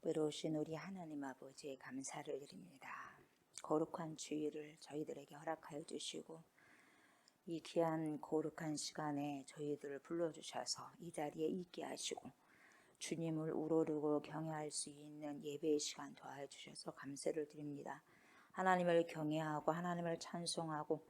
외로우신 우리 하나님 아버지에 감사를 드립니다. 거룩한 주일을 저희들에게 허락하여 주시고 이 귀한 거룩한 시간에 저희들을 불러주셔서 이 자리에 있게 하시고 주님을 우러르고 경외할 수 있는 예배의 시간 더하여 주셔서 감사를 드립니다. 하나님을 경외하고 하나님을 찬송하고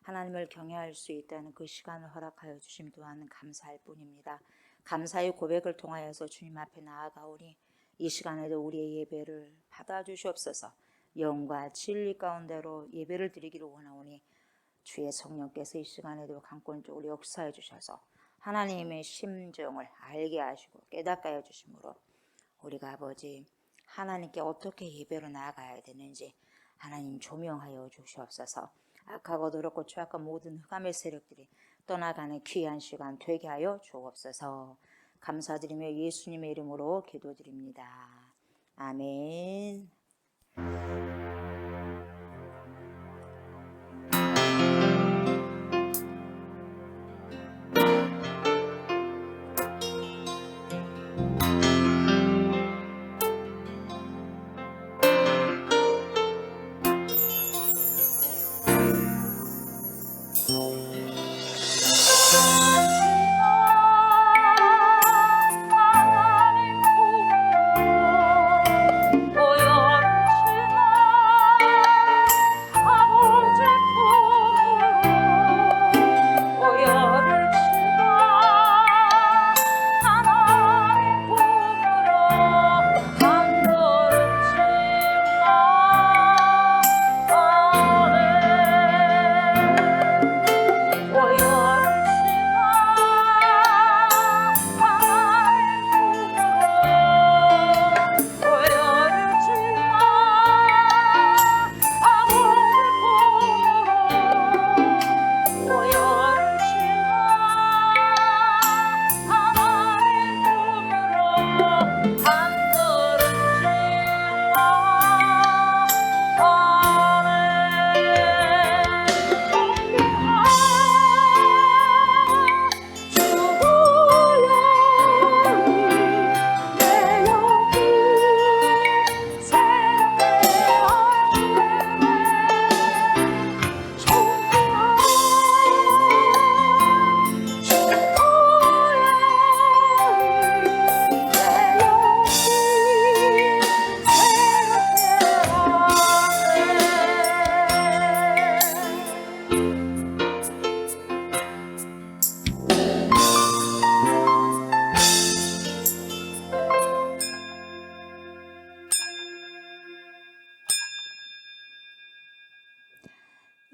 하나님을 경외할 수 있다는 그 시간을 허락하여 주심 또한 감사할 뿐입니다. 감사의 고백을 통하여서 주님 앞에 나아가오니 이 시간에도 우리의 예배를 받아주시옵소서. 영과 진리 가운데로 예배를 드리기를 원하오니 주의 성령께서 이 시간에도 강권적으로 역사해 주셔서 하나님의 심정을 알게 하시고 깨닫게 해 주심으로 우리가 아버지 하나님께 어떻게 예배로 나아가야 되는지 하나님 조명하여 주시옵소서. 악하고 더럽고 죄악과 모든 흑암의 세력들이 떠나가는 귀한 시간 되게 하여 주옵소서. 감사드리며 예수님의 이름으로 기도드립니다. 아멘.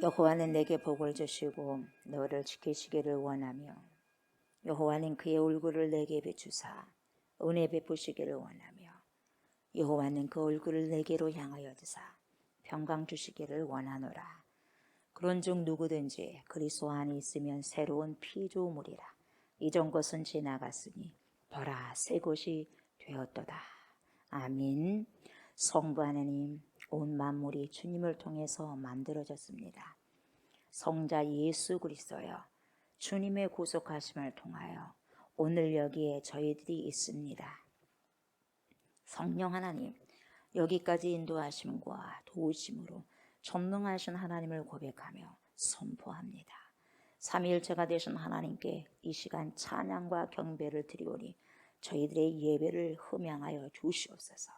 여호와는 내게 복을 주시고 너를 지키시기를 원하며 여호와는 그의 얼굴을 내게 비추사 은혜 베푸시기를 원하며 여호와는 그 얼굴을 내게로 향하여 드사 평강 주시기를 원하노라. 그런즉 누구든지 그리스도 안에 있으면 새로운 피조물이라. 이전 것은 지나갔으니 보라 새 것이 되었도다. 아멘. 성부 하나님, 온 만물이 주님을 통해서 만들어졌습니다. 성자 예수 그리스도여, 주님의 구속하심을 통하여 오늘 여기에 저희들이 있습니다. 성령 하나님, 여기까지 인도하심과 도우심으로 전능하신 하나님을 고백하며 선포합니다. 삼위일체가 되신 하나님께 이 시간 찬양과 경배를 드리오니 저희들의 예배를 흠양하여 주시옵소서.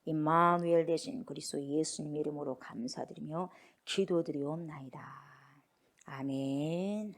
임마누엘 되신 그리스도 예수님 이름으로 감사드리며 기도드리옵나이다. 아멘.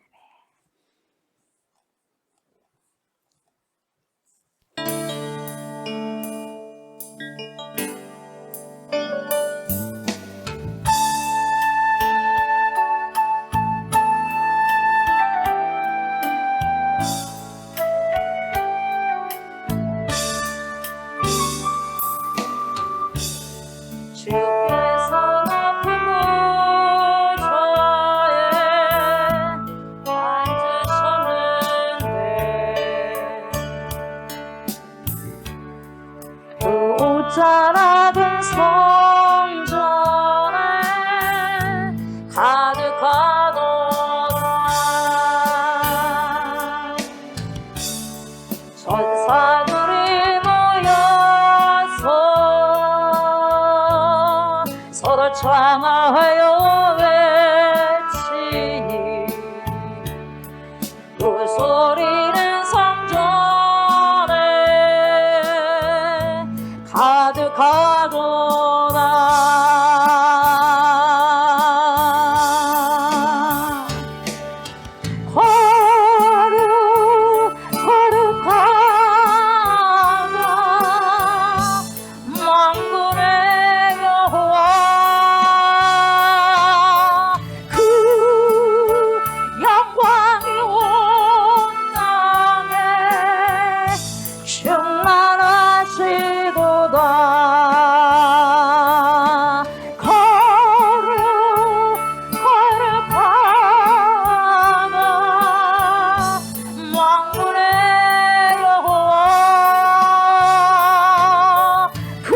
주께서 높은 곳에 앉으셨는데 그 옷자락은 성전에 가득하도다. 천사들이 모여서 창하여 외치니 그 소리는 성전에 가득하도다. 거룩하다 만군의 여호와, 그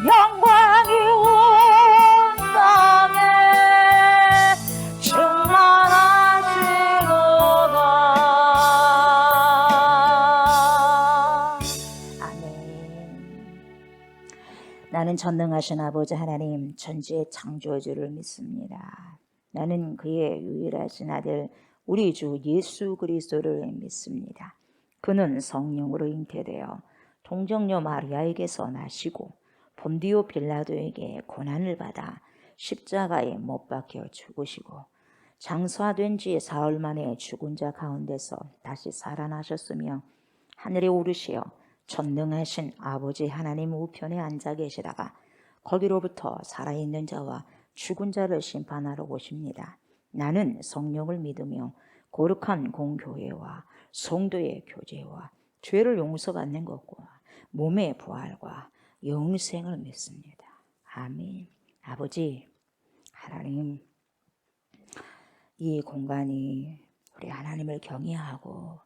영광이 온 땅에 충만하시도다. 나는 전능하신 아버지 하나님 천지의 창조주를 믿습니다. 나는 그의 유일하신 아들 우리 주 예수 그리스도를 믿습니다. 그는 성령으로 잉태되어 동정녀 마리아에게서 나시고 본디오 빌라도에게 고난을 받아 십자가에 못 박혀 죽으시고 장사된 지 사흘 만에 죽은 자 가운데서 다시 살아나셨으며 하늘에 오르시어 전능하신 아버지 하나님 우편에 앉아 계시다가 거기로부터 살아있는 자와 죽은 자를 심판하러 오십니다. 나는 성령을 믿으며 거룩한 공교회와 성도의 교제와 죄를 용서받는 것과 몸의 부활과 영생을 믿습니다. 아멘. 아버지 하나님, 이 공간이 우리 하나님을 경외하고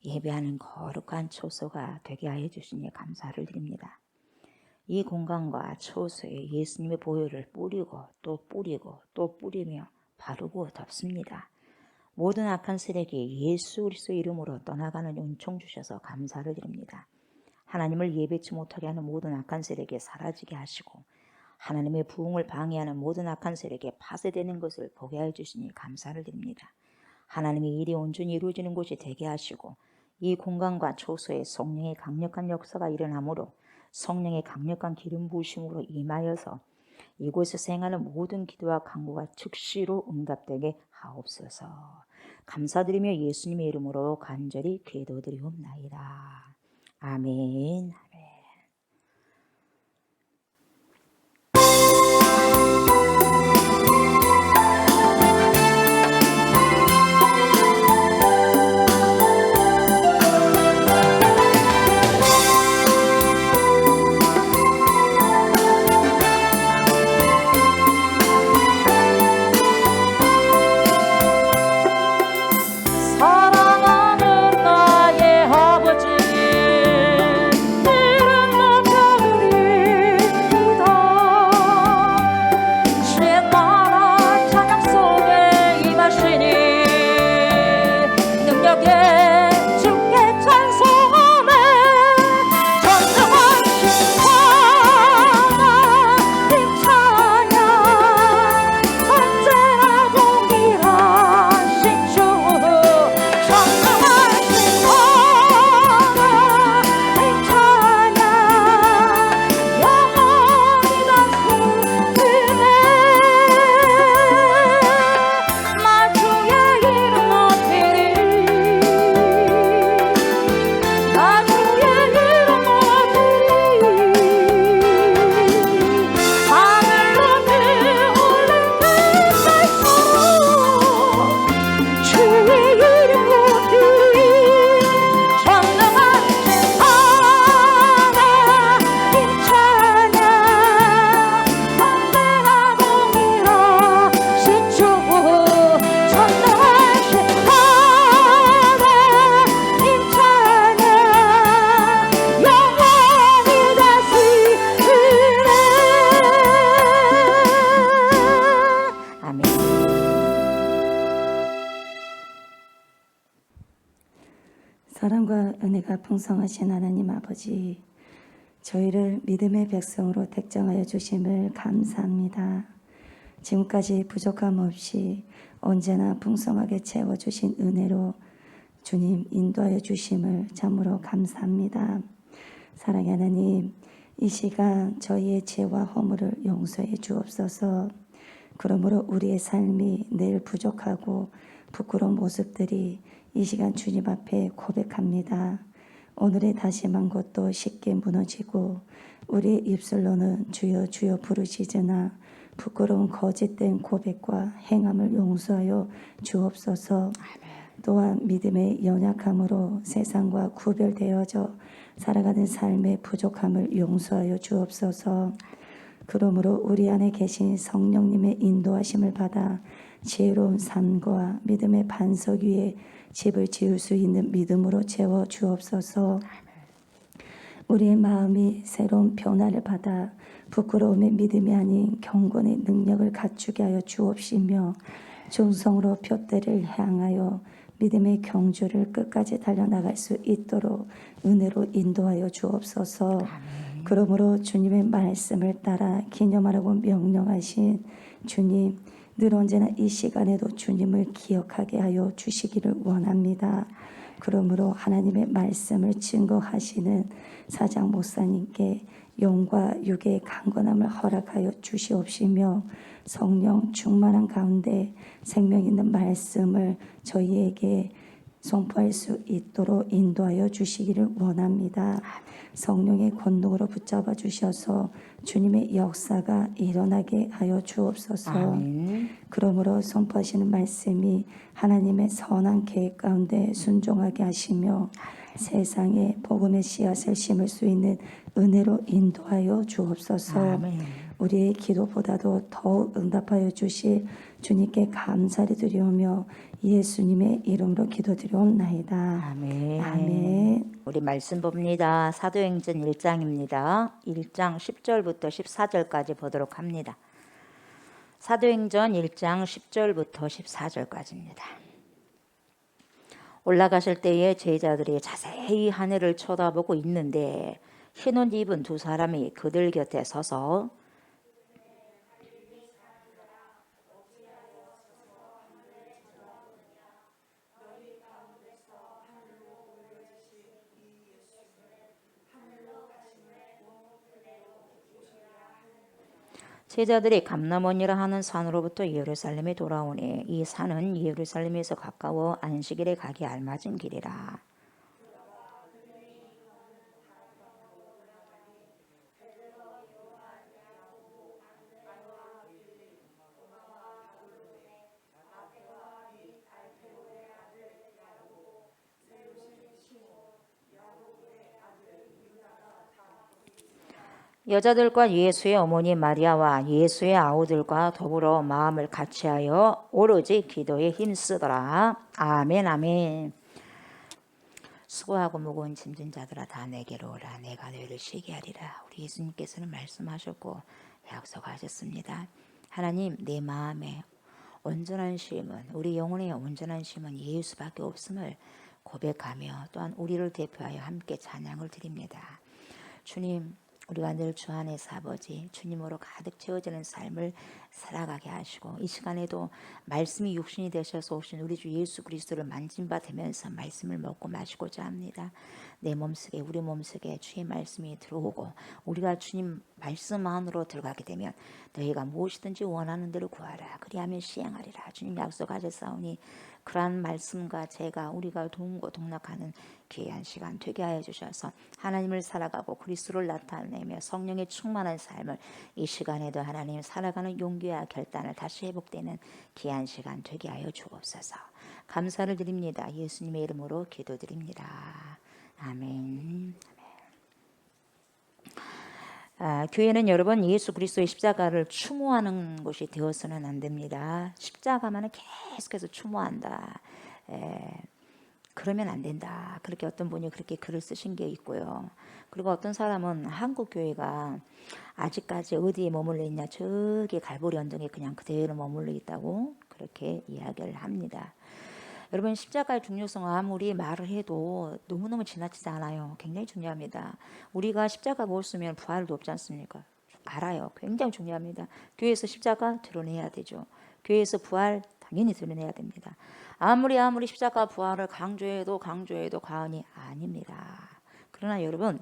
예배하는 거룩한 초소가 되게 하여 주시니 감사를 드립니다. 이 공간과 초소에 예수님의 보혈을 뿌리고 또 뿌리고 또 뿌리며 바르고 덮습니다. 모든 악한 세력이 예수 그리스도 이름으로 떠나가는 은총 주셔서 감사를 드립니다. 하나님을 예배치 못하게 하는 모든 악한 세력에 사라지게 하시고 하나님의 부흥을 방해하는 모든 악한 세력에 파쇄되는 것을 보게 하여 주시니 감사를 드립니다. 하나님의 일이 온전히 이루어지는 곳이 되게 하시고 이 공간과 초소에 성령의 강력한 역사가 일어나므로 성령의 강력한 기름 부으심으로 임하여서 이곳에서 행하는 모든 기도와 간구가 즉시로 응답되게 하옵소서. 감사드리며 예수님의 이름으로 간절히 기도드리옵나이다. 아멘. 사랑하는 나의 아버지, 이름 높여드립니다. 주의 나라 찬양 속에 임하시니 능력의 주께 찬송하네. 전능하신 하나님 찬양, 언제나 동일하신 주. 사랑과 은혜가 풍성하신 하나님 아버지, 저희를 믿음의 백성으로 택정하여 주심을 감사합니다. 지금까지 부족함 없이 언제나 풍성하게 채워주신 은혜로 주님 인도하여 주심을 참으로 감사합니다. 사랑의 하나님, 이 시간 저희의 죄와 허물을 용서해 주옵소서. 그러므로 우리의 삶이 늘 부족하고 부끄러운 모습들이 이 시간 주님 앞에 고백합니다. 오늘의 다짐한 것도 쉽게 무너지고 우리 입술로는 주여 주여 부르시으나 부끄러운 거짓된 고백과 행함을 용서하여 주옵소서. 또한 믿음의 연약함으로 세상과 구별되어져 살아가는 삶의 부족함을 용서하여 주옵소서. 그러므로 우리 안에 계신 성령님의 인도하심을 받아 지혜로운 삶과 믿음의 반석 위에 집을 지을 수 있는 믿음으로 채워 주옵소서. 우리의 마음이 새로운 변화를 받아 부끄러움의 믿음이 아닌 경건의 능력을 갖추게 하여 주옵시며 충성으로 표대를 향하여 믿음의 경주를 끝까지 달려나갈 수 있도록 은혜로 인도하여 주옵소서. 그러므로 주님의 말씀을 따라 기념하라고 명령하신 주님, 늘 언제나 이 시간에도 주님을 기억하게 하여 주시기를 원합니다. 그러므로 하나님의 말씀을 증거하시는 사장 목사님께 영과 육의 강건함을 허락하여 주시옵시며 성령 충만한 가운데 생명 있는 말씀을 저희에게 선포할 수 있도록 인도하여 주시기를 원합니다. 성령의 권능으로 붙잡아 주셔서 주님의 역사가 일어나게 하여 주옵소서. 아멘. 그러므로 선포하시는 말씀이 하나님의 선한 계획 가운데 순종하게 하시며 세상에 복음의 씨앗을 심을 수 있는 은혜로 인도하여 주옵소서. 아멘. 우리의 기도보다도 더욱 응답하여 주실 주님께 감사를 드리오며 예수님의 이름으로 기도드리옵나이다. 아멘. 아멘. 우리 말씀 봅니다. 사도행전 1장입니다. 1장 10절부터 14절까지 보도록 합니다. 사도행전 1장 10절부터 14절까지입니다. 올라가실 때에 제자들이 자세히 하늘을 쳐다보고 있는데 흰옷 입은 두 사람이 그들 곁에 서서 제자들이 감람원이라 하는 산으로부터 예루살렘에 돌아오니 이 산은 예루살렘에서 가까워 안식일에 가기 알맞은 길이라. 여자들과 예수의 어머니 마리아와 예수의 아우들과 더불어 마음을 같이하여 오로지 기도에 힘쓰더라. 아멘 아멘. 수고하고 무거운 짐진 자들아 다 내게로 오라. 내가 너희를 쉬게 하리라. 우리 예수님께서는 말씀하셨고 약속하셨습니다. 하나님, 내 마음에 온전한 쉼은, 우리 영혼의 온전한 쉼은 예수밖에 없음을 고백하며 또한 우리를 대표하여 함께 찬양을 드립니다. 주님, 우리가 늘 주 안에서 아버지 주님으로 가득 채워지는 삶을 살아가게 하시고 이 시간에도 말씀이 육신이 되셔서 오신 우리 주 예수 그리스도를 만진 바 되면서 말씀을 먹고 마시고자 합니다. 내 몸속에, 우리 몸속에 주의 말씀이 들어오고 우리가 주님 말씀 안으로 들어가게 되면 너희가 무엇이든지 원하는 대로 구하라. 그리하면 시행하리라. 주님 약속하셨사오니 그러한 말씀과 제가 우리가 도움고 동락하는 귀한 시간 되게 하여 주셔서 하나님을 살아가고 그리스도를 나타내며 성령의 충만한 삶을 이 시간에도 하나님 살아가는 용기와 결단을 다시 회복되는 귀한 시간 되게 하여 주옵소서. 감사를 드립니다. 예수님의 이름으로 기도드립니다. 아멘. 교회는 여러분 예수 그리스도의 십자가를 추모하는 곳이 되어서는 안 됩니다. 십자가만은 계속해서 추모한다. 그러면 안 된다. 그렇게 어떤 분이 그렇게 글을 쓰신 게 있고요. 그리고 어떤 사람은 한국 교회가 아직까지 어디에 머물러 있냐, 저기 갈보리 언덕에 그냥 그대로 머물러 있다고 그렇게 이야기를 합니다. 여러분 십자가의 중요성 아무리 말을 해도 너무너무 지나치지 않아요. 굉장히 중요합니다. 우리가 십자가 못 쓰면 부활도 없지 않습니까? 알아요. 굉장히 중요합니다. 교회에서 십자가 드러내야 되죠. 교회에서 부활 당연히 드러내야 됩니다. 아무리 십자가 부활을 강조해도 과언이 아닙니다. 그러나 여러분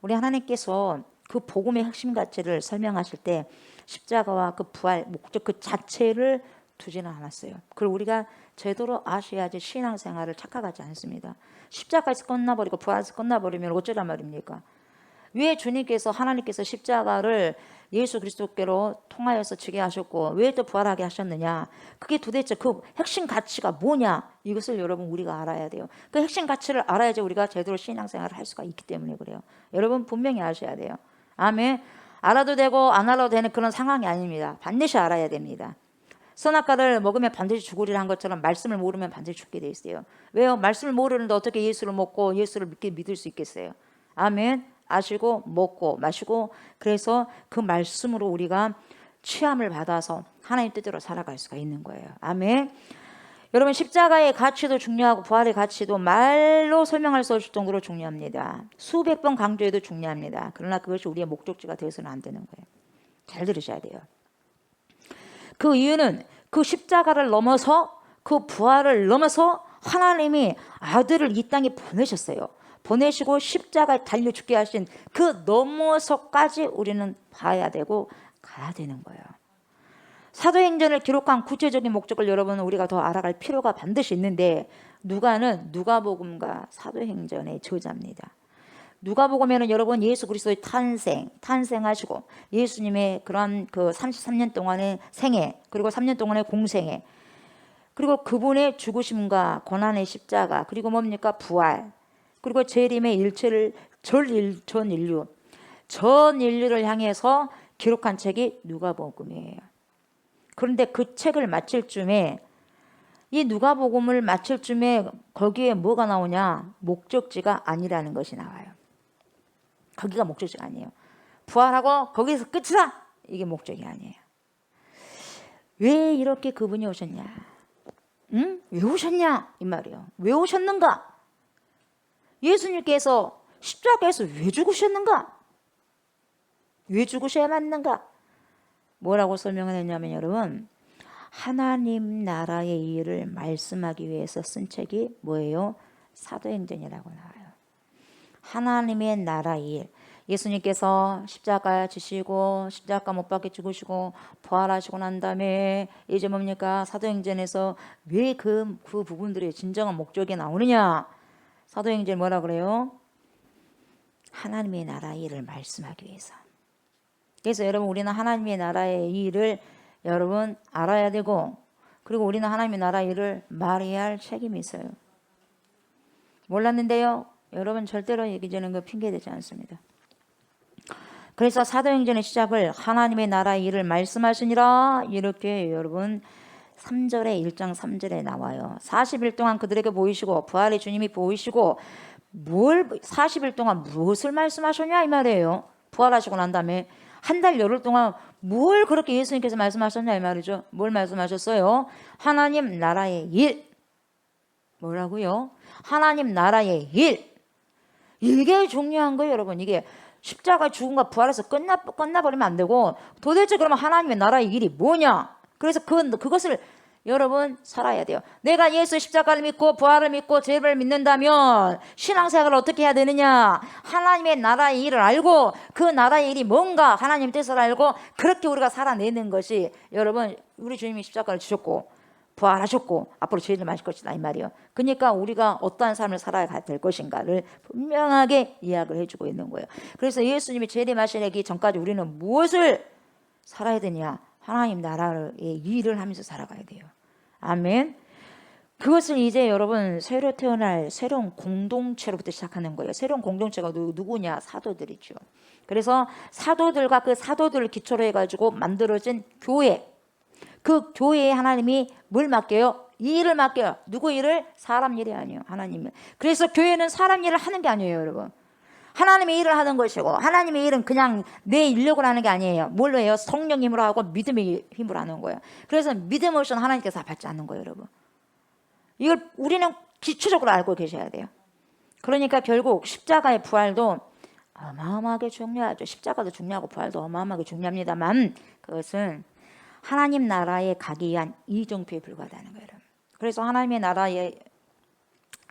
우리 하나님께서 그 복음의 핵심 가치를 설명하실 때 십자가와 그 부활 목적 그 자체를 두지는 않았어요. 그걸 우리가 제대로 아셔야지 신앙생활을 착각하지 않습니다. 십자가에서 끝나버리고 부활에서 끝나버리면 어쩌란 말입니까? 왜 주님께서 하나님께서 십자가를 예수 그리스도께로 통하여서 지게 하셨고 왜 또 부활하게 하셨느냐? 그게 도대체 그 핵심 가치가 뭐냐? 이것을 여러분 우리가 알아야 돼요. 그 핵심 가치를 알아야지 우리가 제대로 신앙생활을 할 수가 있기 때문에 그래요. 여러분 분명히 아셔야 돼요. 아멘. 알아도 되고 안 알아도 되는 그런 상황이 아닙니다. 반드시 알아야 됩니다. 선악과를 먹으면 반드시 죽으리라 한 것처럼 말씀을 모르면 반드시 죽게 돼 있어요. 왜요? 말씀을 모르는데 어떻게 예수를 먹고 예수를 믿을 수 있겠어요? 아멘. 아시고 먹고 마시고 그래서 그 말씀으로 우리가 취함을 받아서 하나님 뜻대로 살아갈 수가 있는 거예요. 아멘. 여러분 십자가의 가치도 중요하고 부활의 가치도 말로 설명할 수 없을 정도로 중요합니다. 수백 번 강조해도 중요합니다. 그러나 그것이 우리의 목적지가 되어서는 안 되는 거예요. 잘 들으셔야 돼요. 그 이유는 그 십자가를 넘어서 그 부활을 넘어서 하나님이 아들을 이 땅에 보내셨어요. 보내시고 십자가에 달려 죽게 하신 그 넘어서까지 우리는 봐야 되고 가야 되는 거예요. 사도행전을 기록한 구체적인 목적을 여러분 우리가 더 알아갈 필요가 반드시 있는데 누가는 누가복음과 사도행전의 저자입니다. 누가복음에는 여러분 예수 그리스도의 탄생하시고 예수님의 그런 그 33년 동안의 생애 그리고 3년 동안의 공생애 그리고 그분의 죽으심과 고난의 십자가 그리고 뭡니까 부활 그리고 재림의 일체를 전 인류를 향해서 기록한 책이 누가복음이에요. 그런데 그 책을 마칠 쯤에 이 누가복음을 마칠 쯤에 거기에 뭐가 나오냐? 목적지가 아니라는 것이 나와요. 거기가 목적지가 아니에요. 부활하고 거기서 끝이다. 이게 목적이 아니에요. 왜 이렇게 그분이 오셨냐? 응? 왜 오셨냐? 이 말이에요. 왜 오셨는가? 예수님께서 십자가에서 왜 죽으셨는가? 왜 죽으셔야 맞는가? 뭐라고 설명을 했냐면 여러분 하나님 나라의 일을 말씀하기 위해서 쓴 책이 뭐예요? 사도행전이라고 나와요. 하나님의 나라의 일. 예수님께서 십자가 지시고 십자가 못 박혀 죽으시고 부활하시고 난 다음에 이제 뭡니까? 사도행전에서 왜 그 부분들의 진정한 목적이 나오느냐? 사도행전 뭐라 그래요? 하나님의 나라의 일을 말씀하기 위해서. 그래서 여러분 우리는 하나님의 나라의 일을 여러분 알아야 되고 그리고 우리는 하나님의 나라의 일을 말해야 할 책임이 있어요. 몰랐는데요. 여러분 절대로 얘기 주는 거 핑계대지 않습니다. 그래서 사도행전의 시작을 하나님의 나라의 일을 말씀하시니라 이렇게 여러분 3절에 1장 3절에 나와요. 40일 동안 그들에게 보이시고 부활의 주님이 보이시고 40일 동안 무엇을 말씀하셨냐 이 말이에요. 부활하시고 난 다음에 한 달 열흘 동안 뭘 그렇게 예수님께서 말씀하셨냐 이 말이죠. 뭘 말씀하셨어요? 하나님 나라의 일. 뭐라고요? 하나님 나라의 일. 이게 중요한 거예요 여러분. 이게 십자가 죽음과 부활해서 끝나버리면 안 되고 도대체 그러면 하나님의 나라의 일이 뭐냐? 그래서 그것을 여러분 살아야 돼요. 내가 예수의 십자가를 믿고 부활을 믿고 죄를 믿는다면 신앙생활을 어떻게 해야 되느냐? 하나님의 나라의 일을 알고 그 나라의 일이 뭔가 하나님 뜻을 알고 그렇게 우리가 살아내는 것이 여러분 우리 주님이 십자가를 주셨고 부활하셨고 앞으로 죄를 마실 것이다 이 말이에요. 그러니까 우리가 어떠한 삶을 살아야 될 것인가를 분명하게 이야기를 해주고 있는 거예요. 그래서 예수님이 재림하시기 전까지 우리는 무엇을 살아야 되냐? 하나님 나라의 일을 하면서 살아가야 돼요. 아멘. 그것을 이제 여러분 새로 태어날 새로운 공동체로부터 시작하는 거예요. 새로운 공동체가 누구냐? 사도들이죠. 그래서 사도들과 그 사도들을 기초로 해가지고 만들어진 교회. 그 교회에 하나님이 뭘 맡겨요? 이 일을 맡겨요. 누구 일을? 사람 일이 아니에요. 하나님 일. 그래서 교회는 사람 일을 하는 게 아니에요 여러분. 하나님의 일을 하는 것이고 하나님의 일은 그냥 내 인력으로 하는 게 아니에요. 뭘로 해요? 성령 힘으로 하고 믿음의 힘으로 하는 거예요. 그래서 믿음 없이는 하나님께서 받지 않는 거예요 여러분. 이걸 우리는 기초적으로 알고 계셔야 돼요. 그러니까 결국 십자가의 부활도 어마어마하게 중요하죠. 십자가도 중요하고 부활도 어마어마하게 중요합니다만 그것은 하나님 나라에 가기 위한 이정표에 불과하다는 거예요. 그래서 하나님의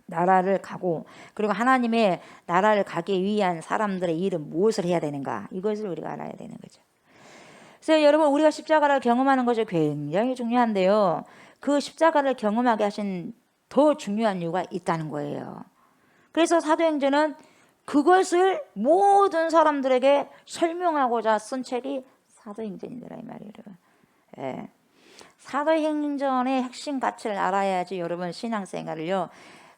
나라를 가고 그리고 하나님의 나라를 가기 위한 사람들의 일은 무엇을 해야 되는가 이것을 우리가 알아야 되는 거죠. 그래서 여러분 우리가 십자가를 경험하는 것이 굉장히 중요한데요. 그 십자가를 경험하게 하신 더 중요한 이유가 있다는 거예요. 그래서 사도행전은 그것을 모든 사람들에게 설명하고자 쓴 책이 사도행전이더라 이 말이에요. 예. 사도행전의 핵심 가치를 알아야지 여러분 신앙생활을요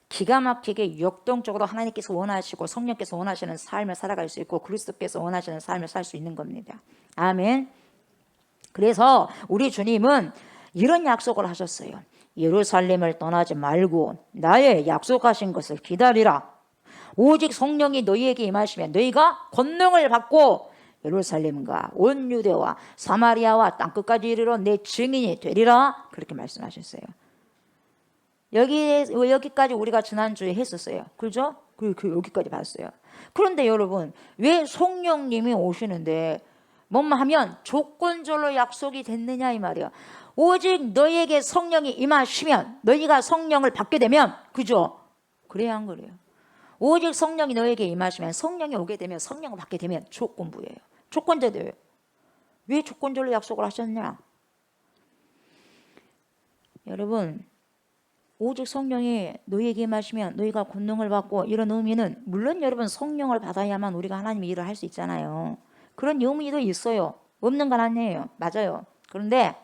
기가 막히게 역동적으로 하나님께서 원하시고 성령께서 원하시는 삶을 살아갈 수 있고 그리스도께서 원하시는 삶을 살 수 있는 겁니다. 아멘. 그래서 우리 주님은 이런 약속을 하셨어요. 예루살렘을 떠나지 말고 나의 약속하신 것을 기다리라. 오직 성령이 너희에게 임하시면 너희가 권능을 받고 예루살렘과 온 유대와 사마리아와 땅끝까지 이르러 내 증인이 되리라. 그렇게 말씀하셨어요. 여기까지 우리가 지난주에 했었어요. 그죠? 여기까지 봤어요. 그런데 여러분 왜 성령님이 오시는데 뭐만 하면 조건절로 약속이 됐느냐 이 말이야. 오직 너희에게 성령이 임하시면 너희가 성령을 받게 되면 그죠? 그래야 한 거래요. 오직 성령이 너에게 임하시면 성령이 오게 되면 성령을 받게 되면 조건부예요. 조건제도예요. 왜 조건절로 약속을 하셨냐? 여러분 오직 성령이 너희에게 임하시면 너희가 권능을 받고 이런 의미는 물론 여러분 성령을 받아야만 우리가 하나님의 일을 할 수 있잖아요. 그런 의미도 있어요. 없는 건 아니에요. 맞아요. 그런데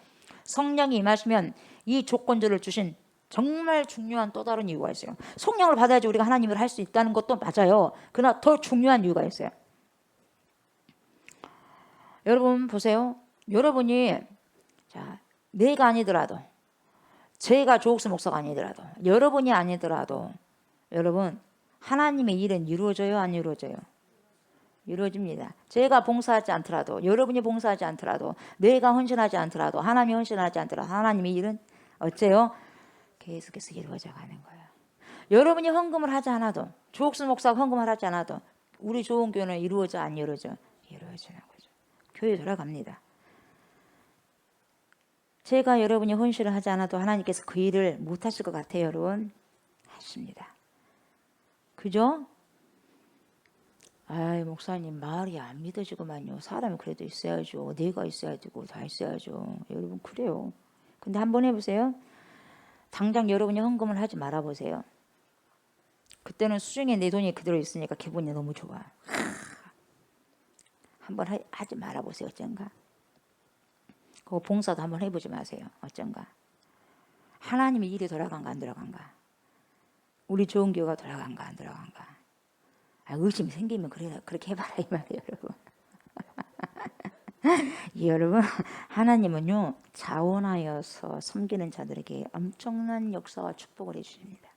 성령이 임하시면 이 조건절을 주신 정말 중요한 또 다른 이유가 있어요. 성령을 받아야지 우리가 하나님을 할 수 있다는 것도 맞아요. 그러나 더 중요한 이유가 있어요. 여러분 보세요. 여러분이 자 내가 아니더라도 제가 조옥수 목사가 아니더라도 여러분이 아니더라도 여러분 하나님의 일은 이루어져요? 안 이루어져요? 이루어집니다. 제가 봉사하지 않더라도 여러분이 봉사하지 않더라도 내가 헌신하지 않더라도 하나님이 헌신하지 않더라도 하나님의 일은 어째요? 계속해서 이루어져 가는 거예요. 여러분이 헌금을 하지 않아도 조옥수 목사가 헌금을 하지 않아도 우리 좋은 교회는 이루어져 안 이루어져? 이루어지는 거죠. 교회 돌아갑니다. 제가 여러분이 헌신을 하지 않아도 하나님께서 그 일을 못하실 것 같아요. 여러분 하십니다. 그죠? 아이 목사님 말이 안 믿어지고만요. 사람이 그래도 있어야죠. 내가 있어야 되고 다 있어야죠. 여러분 그래요. 근데 한번 해보세요. 당장 여러분이 헌금을 하지 말아보세요. 그때는 수중에 내 돈이 그대로 있으니까 기분이 너무 좋아. 한번 하지 말아보세요. 어쩐가. 그거 봉사도 한번 해보지 마세요. 어쩐가. 하나님의 일이 돌아간가 안 돌아간가. 우리 좋은 교회가 돌아간가 안 돌아간가. 의심이 생기면 그렇게 해봐라 이 말이에요. 여러분. 여러분 하나님은요 자원하여서 섬기는 자들에게 엄청난 역사와 축복을 해주십니다.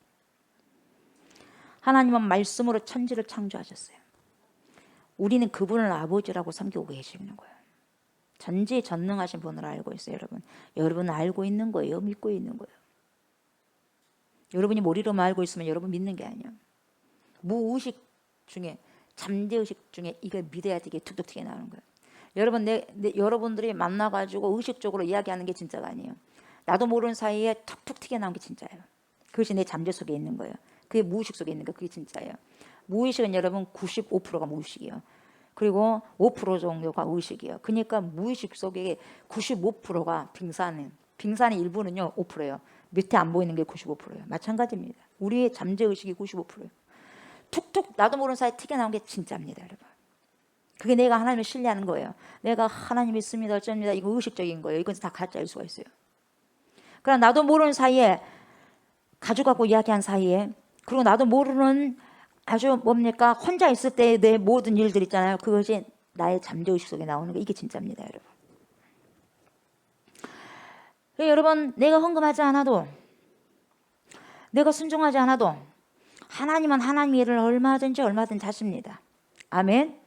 하나님은 말씀으로 천지를 창조하셨어요. 우리는 그분을 아버지라고 섬기고 계시는 거예요. 전지전능하신 분을 알고 있어요. 여러분은 알고 있는 거예요? 믿고 있는 거예요? 여러분이 머리로만 알고 있으면 여러분 믿는 게 아니에요. 무의식 중에 잠재의식 중에 이걸 믿어야 되게 툭툭 튀게 나오는 거예요. 여러분 여러분들이 만나가지고 의식적으로 이야기하는 게 진짜가 아니에요. 나도 모르는 사이에 툭툭 튀게 나온 게 진짜예요. 그것이 내 잠재 속에 있는 거예요. 그게 무의식 속에 있는 거 그게 진짜예요. 무의식은 여러분 95%가 무의식이에요. 그리고 5% 정도가 의식이에요. 그러니까 무의식 속에 95%가 빙산의 일부는요 5%예요. 밑에 안 보이는 게 95%예요. 마찬가지입니다. 우리의 잠재의식이 95%예요. 툭툭 나도 모르는 사이에 튀게 나온 게 진짜입니다. 여러분. 그게 내가 하나님을 신뢰하는 거예요. 내가 하나님 믿습니다 어쩝니다 이거 의식적인 거예요. 이건 다 가짜일 수가 있어요. 그러나 나도 모르는 사이에 가져가고 이야기한 사이에 그리고 나도 모르는 아주 뭡니까 혼자 있을 때 내 모든 일들 있잖아요. 그것이 나의 잠재의식 속에 나오는 거 이게 진짜입니다. 여러분 내가 헌금하지 않아도 내가 순종하지 않아도 하나님은 하나님의 일을 얼마든지 하십니다. 아멘.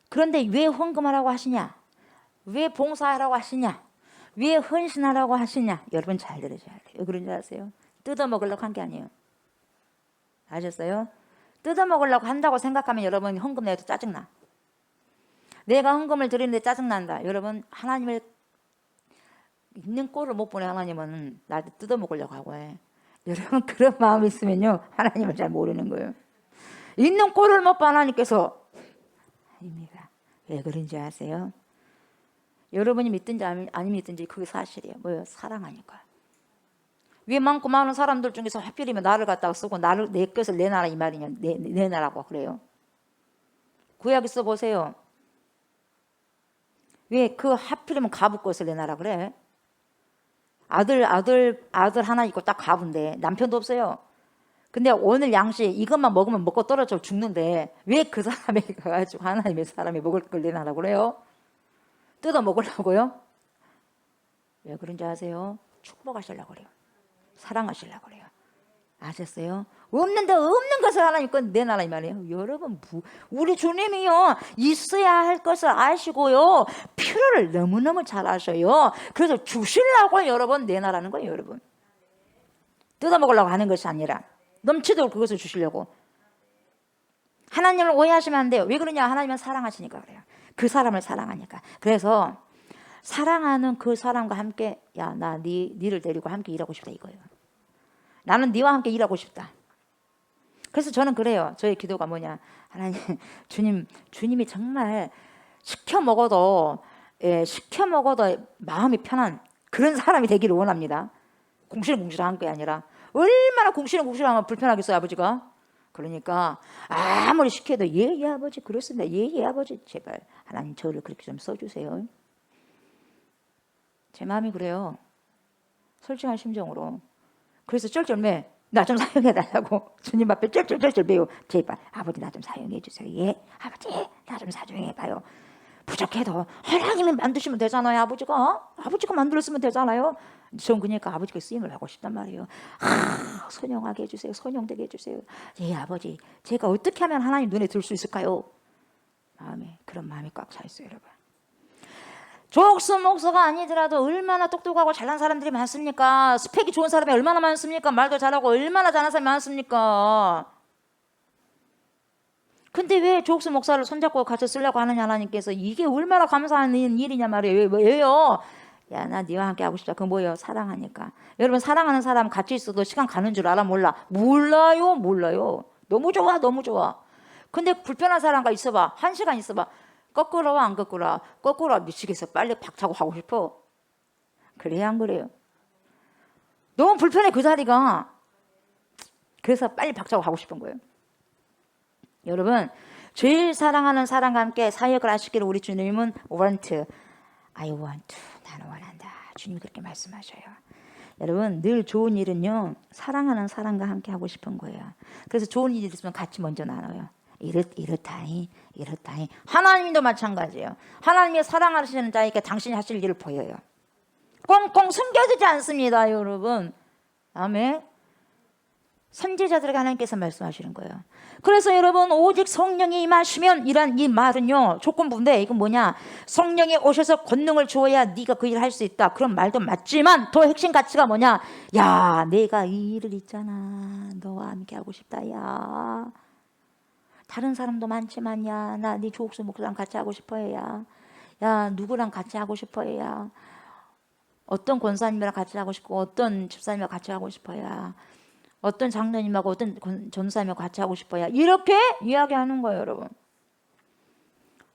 그런데 왜 헌금하라고 하시냐? 왜 봉사하라고 하시냐? 왜 헌신하라고 하시냐? 여러분 잘 들으셔야 돼요. 왜 그런 줄 아세요? 뜯어먹으려고 한 게 아니에요. 아셨어요? 뜯어먹으려고 한다고 생각하면 여러분 헌금 내도 짜증나. 내가 헌금을 드리는데 짜증난다. 여러분 하나님을 있는 꼴을 못 보내. 하나님은 나한테 뜯어먹으려고 하고 해. 여러분 그런 마음이 있으면요 하나님을 잘 모르는 거예요. 있는 꼴을 못 봐. 하나님께서 아닙니다. 왜 그런지 아세요? 여러분이 믿든지 안 믿든지 그게 사실이에요. 뭐예요? 사랑하니까. 왜 많고 많은 사람들 중에서 하필이면 나를 갖다가 쓰고 나를 내 것을 내놔라 이 말이냐. 내놔라고 그래요. 구약에 써보세요. 왜 그 하필이면 가부 것을 내놔라 그래? 아들 하나 있고 딱 가부인데 남편도 없어요. 근데 오늘 양식 이것만 먹으면 먹고 떨어져 죽는데 왜 그 사람에게 가가지고 하나님의 사람이 먹을 걸 내놔라 그래요? 뜯어 먹으려고요? 왜 그런지 아세요? 축복하시려고 그래요. 사랑하시려고 그래요. 아셨어요? 없는데 없는 것을 하나님 건 내놔라 이 말이에요. 여러분 우리 주님이요 있어야 할 것을 아시고요 필요를 너무너무 잘 아셔요. 그래서 주시려고 여러분 내놔라는 거예요. 여러분 뜯어먹으려고 하는 것이 아니라 넘치도록 그것을 주시려고. 하나님을 오해하시면 안 돼요. 왜 그러냐? 하나님은 사랑하시니까 그래요. 그 사람을 사랑하니까. 그래서 사랑하는 그 사람과 함께 야 나 니를 데리고 함께 일하고 싶다 이거예요. 나는 니와 함께 일하고 싶다. 그래서 저는 그래요. 저의 기도가 뭐냐? 하나님, 주님이 정말 시켜 먹어도 마음이 편한 그런 사람이 되기를 원합니다. 궁시렁궁시렁한 게 아니라 얼마나 궁시렁궁시렁하면 불편하겠어요, 아버지가. 그러니까 아무리 시켜도 예 아버지 그렇습니다. 예 아버지 제발 하나님 저를 그렇게 좀 써주세요. 제 마음이 그래요. 솔직한 심정으로. 그래서 쩔쩔매 나 좀 사용해달라고 주님 앞에 쩔쩔쩔쩔 매요. 제발 아버지 나 좀 사용해 주세요. 예 아버지 나 좀 사용해봐요. 부족해도 하나님이 만드시면 되잖아요. 아버지가 만들었으면 되잖아요. 전 그러니까 아버지가 쓰임을 하고 싶단 말이에요. 선용하게 해주세요. 선용되게 해주세요. 예 아버지 제가 어떻게 하면 하나님 눈에 들 수 있을까요? 그런 마음이 꽉 차 있어요. 여러분 족수 목수가 아니더라도 얼마나 똑똑하고 잘난 사람들이 많습니까? 스펙이 좋은 사람이 얼마나 많습니까? 말도 잘하고 얼마나 잘하는 사람이 많습니까? 근데 왜 족수 목사를 손잡고 같이 쓰려고 하느냐 하나님께서. 이게 얼마나 감사한 일이냐 말이에요. 왜요? 야 나 니와 함께 하고 싶다. 그거 뭐예요? 사랑하니까. 여러분 사랑하는 사람 같이 있어도 시간 가는 줄 알아? 몰라요. 너무 좋아. 근데 불편한 사람과 있어봐. 1시간 있어봐. 거꾸로 와 안 거꾸로 와? 거꾸로 와 미치겠어. 빨리 박차고 하고 싶어. 그래야 안 그래요? 너무 불편해 그 자리가. 그래서 빨리 박차고 하고 싶은 거예요. 여러분 제일 사랑하는 사람과 함께 사역을 하시기를 우리 주님은 I want to 나는 원한다. 주님이 그렇게 말씀하셔요. 여러분 늘 좋은 일은요 사랑하는 사람과 함께 하고 싶은 거예요. 그래서 좋은 일이 있으면 같이 먼저 나눠요. 이렇다니. 하나님도 마찬가지예요. 하나님의 사랑하시는 자에게 당신이 하실 일을 보여요. 꽁꽁 숨겨지지 않습니다. 여러분 아멘. 선지자들에게 하나님께서 말씀하시는 거예요. 그래서 여러분 오직 성령이 임하시면 이란 이 말은요 조건부인데 이건 뭐냐? 성령이 오셔서 권능을 주어야 네가 그 일을 할 수 있다. 그런 말도 맞지만 더 핵심 가치가 뭐냐? 야 내가 이 일을 있잖아. 너와 함께 하고 싶다. 야 다른 사람도 많지만 야 나 네 조옥수 목사랑 같이 하고 싶어. 야 누구랑 같이 하고 싶어. 어떤 권사님이랑 같이 하고 싶고 어떤 집사님이랑 같이 하고 싶어. 어떤 장로님하고 어떤 전사님하고 같이 하고 싶어요. 이렇게 이야기하는 거예요. 여러분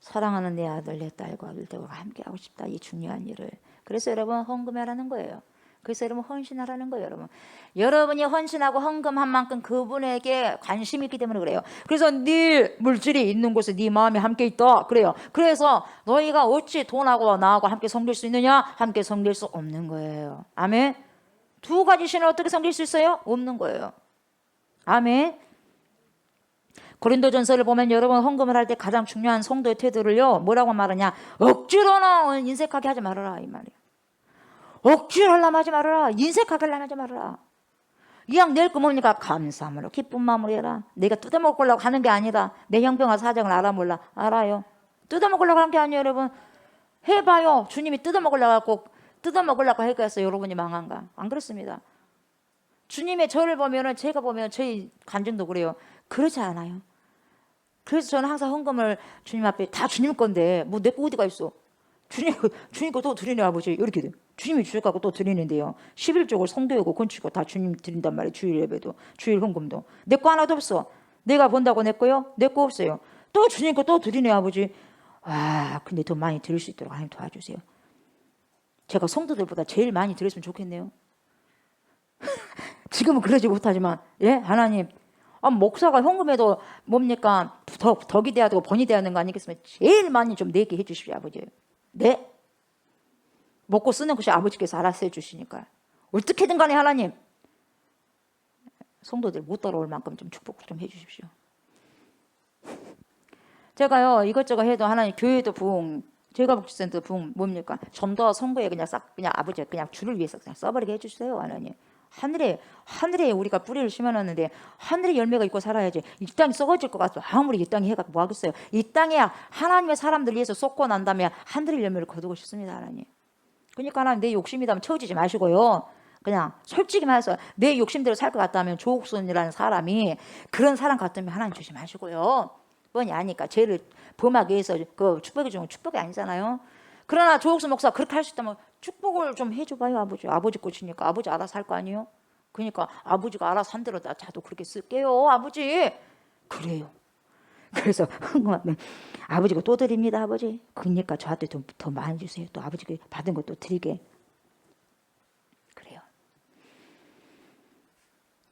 사랑하는 내 아들 내 딸과 아들들과 함께 하고 싶다. 이 중요한 일을. 그래서 여러분 헌금하라는 거예요. 그래서 여러분 헌신하라는 거예요. 여러분이 헌신하고 헌금한 만큼 그분에게 관심이 있기 때문에 그래요. 그래서 네 물질이 있는 곳에 네 마음이 함께 있다 그래요. 그래서 너희가 어찌 돈하고 나하고 함께 섬길 수 있느냐? 함께 섬길 수 없는 거예요. 아멘. 두 가지 신을 어떻게 섬길 수 있어요? 없는 거예요. 아멘. 고린도전서를 보면 여러분 헌금을 할 때 가장 중요한 성도의 태도를요 뭐라고 말하냐? 억지로나 인색하게 하지 말아라 이 말이에요. 억지로 하려면 하지 말아라. 인색하게 하려면 하지 말아라. 이왕 낼 거 뭡니까? 감사함으로 기쁜 마음으로 해라. 내가 뜯어먹으려고 하는 게 아니다. 내 형편과 사정을 알아 몰라? 알아요. 뜯어먹으려고 하는 게 아니에요. 여러분 해봐요. 주님이 뜯어먹으려고 하겠어 여러분이 망한가? 안 그렇습니다. 주님의 저를 보면은 제가 보면 저희 간증도 그래요. 그렇지 않아요. 그래서 저는 항상 헌금을 주님 앞에 다 주님 건데 뭐 내 거 어디가 있어? 주님 거 또 드리네 아버지 이렇게 돼. 주님이 주셨다고 또 드리는데요. 11조를 성교하고 건축고 다 주님 드린단 말이에요. 주일 예배도 주일 헌금도 내 거 하나도 없어. 내가 본다고 내 거요? 내 거 없어요. 또 주님 거 또 드리네 아버지. 아 근데 더 많이 드릴 수 있도록 하나님 도와주세요. 제가 성도들보다 제일 많이 드렸으면 좋겠네요. 지금은 그러지 못하지만 예 하나님 목사가 헌금해도 뭡니까 덕이 돼야 되고 번이 돼야 하는 거 아니겠습니까? 제일 많이 좀 내게 해주십시오 아버지. 네 먹고 쓰는 것이 아버지께서 알아서 해주시니까 어떻게든 간에 하나님 성도들 못 따라올 만큼 좀 축복 좀 해주십시오. 제가요 이것저것 해도 하나님 교회도 부흥 제가 복지센터 부흥 뭡니까 좀 더 선거에 그냥 싹 그냥 아버지 그냥 주를 위해서 그냥 써버리게 해주세요 하나님. 하늘에 우리가 뿌리를 심어놨는데 하늘에 열매가 있고 살아야지. 이 땅이 썩어질 것 같아. 아무리 이 땅이 해가 뭐 하겠어요. 이 땅에 하나님의 사람들 위해서 쏟고 난 다음에 하늘의 열매를 거두고 싶습니다 하나님. 그러니까 하나님 내 욕심이다면 채워지지 마시고요. 그냥 솔직히 말해서 내 욕심대로 살 것 같다면 조옥순이라는 사람이 그런 사람 같으면 하나님 주지 마시고요. 뻔히 아니까 죄를 범하기 위해서 그 축복이 주면 축복이 아니잖아요. 그러나 조옥순 목사 그렇게 할 수 있다면 축복을 좀 해줘봐요 아버지. 아버지 꽃이니까 아버지 알아서 할 거 아니에요. 그러니까 아버지가 알아서 한 대로 저도 그렇게 쓸게요 아버지. 그래요. 그래서 헌금하면 아버지가 또 드립니다 아버지. 그러니까 저한테 더 많이 주세요. 또 아버지가 받은 것도 드리게. 그래요.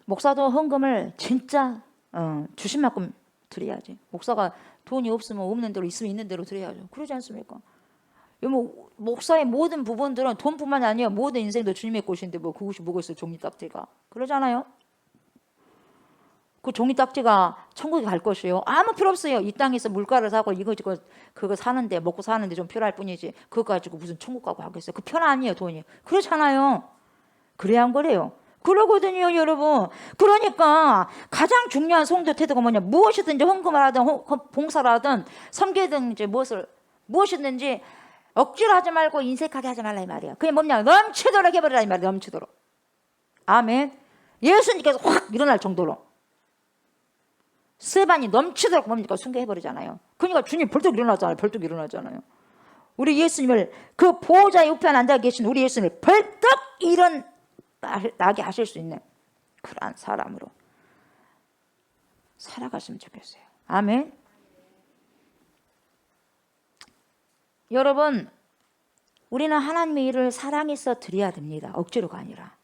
목사도 헌금을 진짜 주신 만큼 드려야지. 목사가 돈이 없으면 없는 대로 있으면 있는 대로 드려야죠. 그러지 않습니까? 뭐 목사의 모든 부분들은 돈뿐만이 아니에요. 모든 인생도 주님의 것인데 뭐 그것이 뭐가 있어요. 종이 딱지가. 그러잖아요. 그 종이 딱지가 천국에 갈 것이에요. 아무 필요 없어요. 이 땅에서 물가를 사고 이거 그거 사는데 먹고 사는데 좀 필요할 뿐이지 그거 가지고 무슨 천국 가고 하겠어요. 그 편 아니에요 돈이. 그렇잖아요. 그래야 한 거래요. 그러거든요 여러분. 그러니까 가장 중요한 성도 태도가 뭐냐. 무엇이든지 헌금을 하든 봉사를 하든 섬기든지 무엇이든지 억지로 하지 말고 인색하게 하지 말라 이 말이야. 그게 뭐냐 넘치도록 해버리라 이 말이야. 넘치도록. 아멘. 예수님께서 확 일어날 정도로 세반이 넘치도록 뭡니까 순교해버리잖아요. 그러니까 주님 벌떡 일어나잖아요. 우리 예수님을 그 보호자의 우편에 앉아 계신 우리 예수님을 벌떡 일어나게 하실 수 있는 그러한 사람으로 살아갔으면 좋겠어요. 아멘. 여러분 우리는 하나님의 일을 사랑해서 드려야 됩니다. 억지로가 아니라.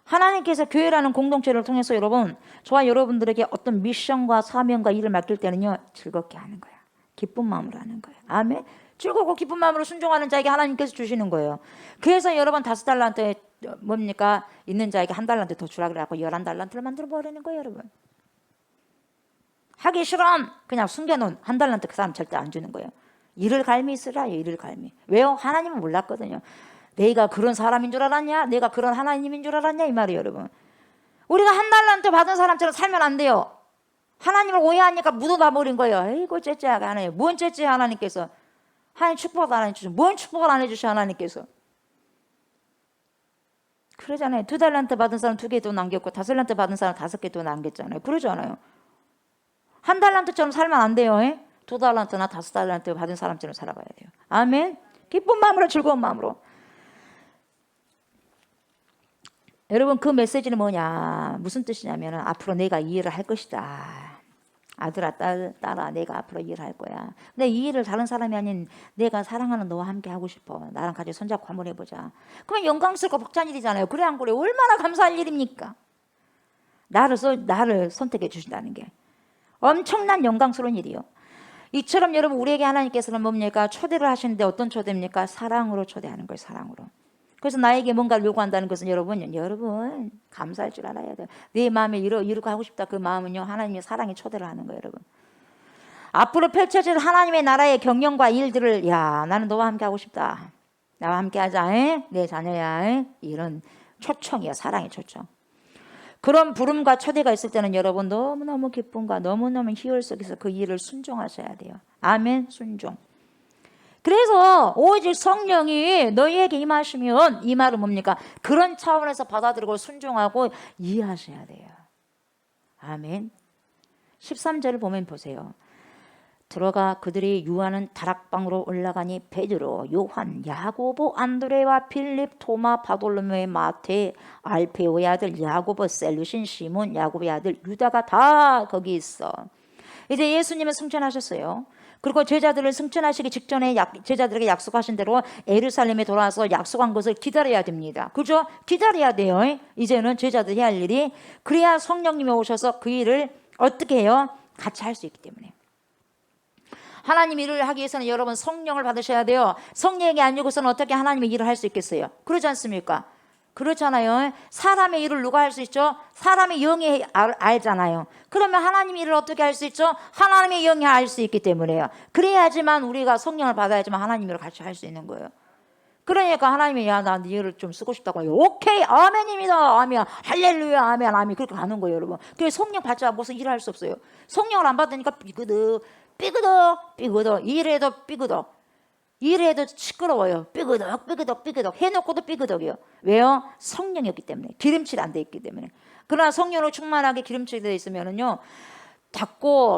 하나님께서 교회라는 공동체를 통해서 여러분 저와 여러분들에게 어떤 미션과 사명과 일을 맡길 때는요 즐겁게 하는 거야. 기쁜 마음으로 하는 거예요. 아멘. 즐겁고 기쁜 마음으로 순종하는 자에게 하나님께서 주시는 거예요. 그래서 여러분 5달란트 뭡니까 있는 자에게 1달란트 더 주라 그래갖고 11달란트를 만들어 버리는 거예요 여러분. 하기 싫어 그냥 숨겨놓은 1달란트 그 사람 절대 안 주는 거예요. 일을 갈미 있으라. 일을 갈미. 왜요? 하나님은 몰랐거든요. 내가 그런 사람인 줄 알았냐? 내가 그런 하나님인 줄 알았냐? 이 말이에요 여러분. 우리가 1달란트 받은 사람처럼 살면 안 돼요. 하나님을 오해하니까 묻어가 버린 거예요. 아이고 째째하게 하나님. 뭔 째째 하나님께서. 하나님 축복을 안 해주셔. 뭔 축복을 안 해주셔 하나님께서. 그러잖아요. 2달란트 받은 사람 2개 돈 남겼고 5달란트 받은 사람 5개 돈 남겼잖아요. 그러잖아요. 1달란트처럼 살면 안 돼요. 2달란트나 5달란트 받은 사람처럼 살아가야 돼요. 아멘. 기쁜 마음으로 즐거운 마음으로. 여러분 그 메시지는 뭐냐 무슨 뜻이냐면 앞으로 내가 이 일을 할 것이다. 아들아 딸아 내가 앞으로 이 일을 할 거야. 근데 이 일을 다른 사람이 아닌 내가 사랑하는 너와 함께 하고 싶어. 나랑 같이 손잡고 한번 해보자. 그러면 영광스럽고 벅찬 일이잖아요. 그래 안 그래? 얼마나 감사할 일입니까? 나를 선택해 주신다는 게 엄청난 영광스러운 일이요. 이처럼 여러분 우리에게 하나님께서는 뭡니까? 초대를 하시는데 어떤 초대입니까? 사랑으로 초대하는 거예요. 사랑으로. 그래서 나에게 뭔가를 요구한다는 것은 여러분 감사할 줄 알아야 돼요. 내 마음에 이루고 하고 싶다. 그 마음은요 하나님의 사랑에 초대를 하는 거예요. 여러분. 앞으로 펼쳐질 하나님의 나라의 경영과 일들을 나는 너와 함께 하고 싶다. 나와 함께 하자. 내 자녀야. 이런 초청이야. 사랑의 초청. 그런 부름과 초대가 있을 때는 여러분 너무너무 기쁨과 너무너무 희열 속에서 그 일을 순종하셔야 돼요. 아멘. 순종. 그래서 오직 성령이 너희에게 임하시면, 이 말은 뭡니까? 그런 차원에서 받아들이고 순종하고 이해하셔야 돼요. 아멘. 13절을 보면 보세요. 들어가 그들이 유하는 다락방으로 올라가니 베드로, 요한, 야고보, 안드레와 빌립, 토마, 바돌로메, 마테, 알페오의 아들 야고보, 셀루신, 시몬, 야고보의 아들 유다가 다 거기 있어. 이제 예수님은 승천하셨어요. 그리고 제자들을 승천하시기 직전에 제자들에게 약속하신 대로 예루살렘에 돌아와서 약속한 것을 기다려야 됩니다. 그죠? 기다려야 돼요. 이제는 제자들이 할 일이. 그래야 성령님이 오셔서 그 일을 어떻게 해요? 같이 할 수 있기 때문에. 하나님 일을 하기 위해서는 여러분 성령을 받으셔야 돼요. 성령이 아니고서는 어떻게 하나님의 일을 할 수 있겠어요? 그러지 않습니까? 그렇잖아요. 사람의 일을 누가 할 수 있죠? 사람의 영이 알잖아요. 그러면 하나님 일을 어떻게 할 수 있죠? 하나님의 영이 알 수 있기 때문에요. 그래야지만 우리가 성령을 받아야지만 하나님 일을 같이 할 수 있는 거예요. 그러니까 하나님이 야, 나 네 일을 좀 쓰고 싶다고 해요. 오케이, 아멘입니다. 아멘, 할렐루야, 아멘, 아멘. 그렇게 가는 거예요, 여러분. 그래서 성령 받자 무슨 일을 할 수 없어요. 성령을 안 받으니까 삐그덕, 이래도 삐그덕. 이래도 시끄러워요. 삐그덕 해놓고도 삐그덕이요. 왜요? 성령이 없기 때문에. 기름칠 안 돼 있기 때문에. 그러나 성령으로 충만하게 기름칠되어 있으면은요,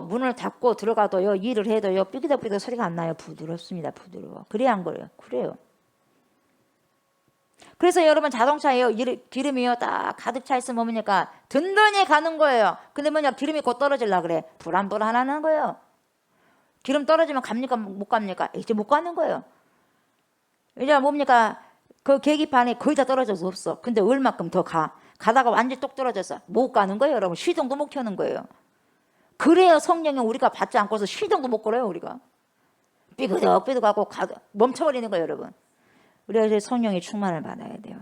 문을 닫고 들어가도요, 일을 해도요, 삐그덕 소리가 안 나요. 부드럽습니다. 부드러워. 그래야 한 거예요. 그래요. 그래서 여러분 자동차에요, 기름이요 딱 가득 차 있으면 뭡니까? 든든히 가는 거예요. 근데 뭐냐, 기름이 곧 떨어질라 그래. 불안하는 거예요. 기름 떨어지면 갑니까? 못 갑니까? 이제 못 가는 거예요. 이제 뭡니까? 그 계기판에 거의 다 떨어져서 없어. 근데 얼마큼 더 가다가 완전히 똑 떨어져서 못 가는 거예요, 여러분. 시동도 못 켜는 거예요. 그래요, 성령은 우리가 받지 않고서 시동도 못 걸어요, 우리가. 삐그덕하고 멈춰버리는 거예요, 여러분. 우리가 이제 성령의 충만을 받아야 돼요.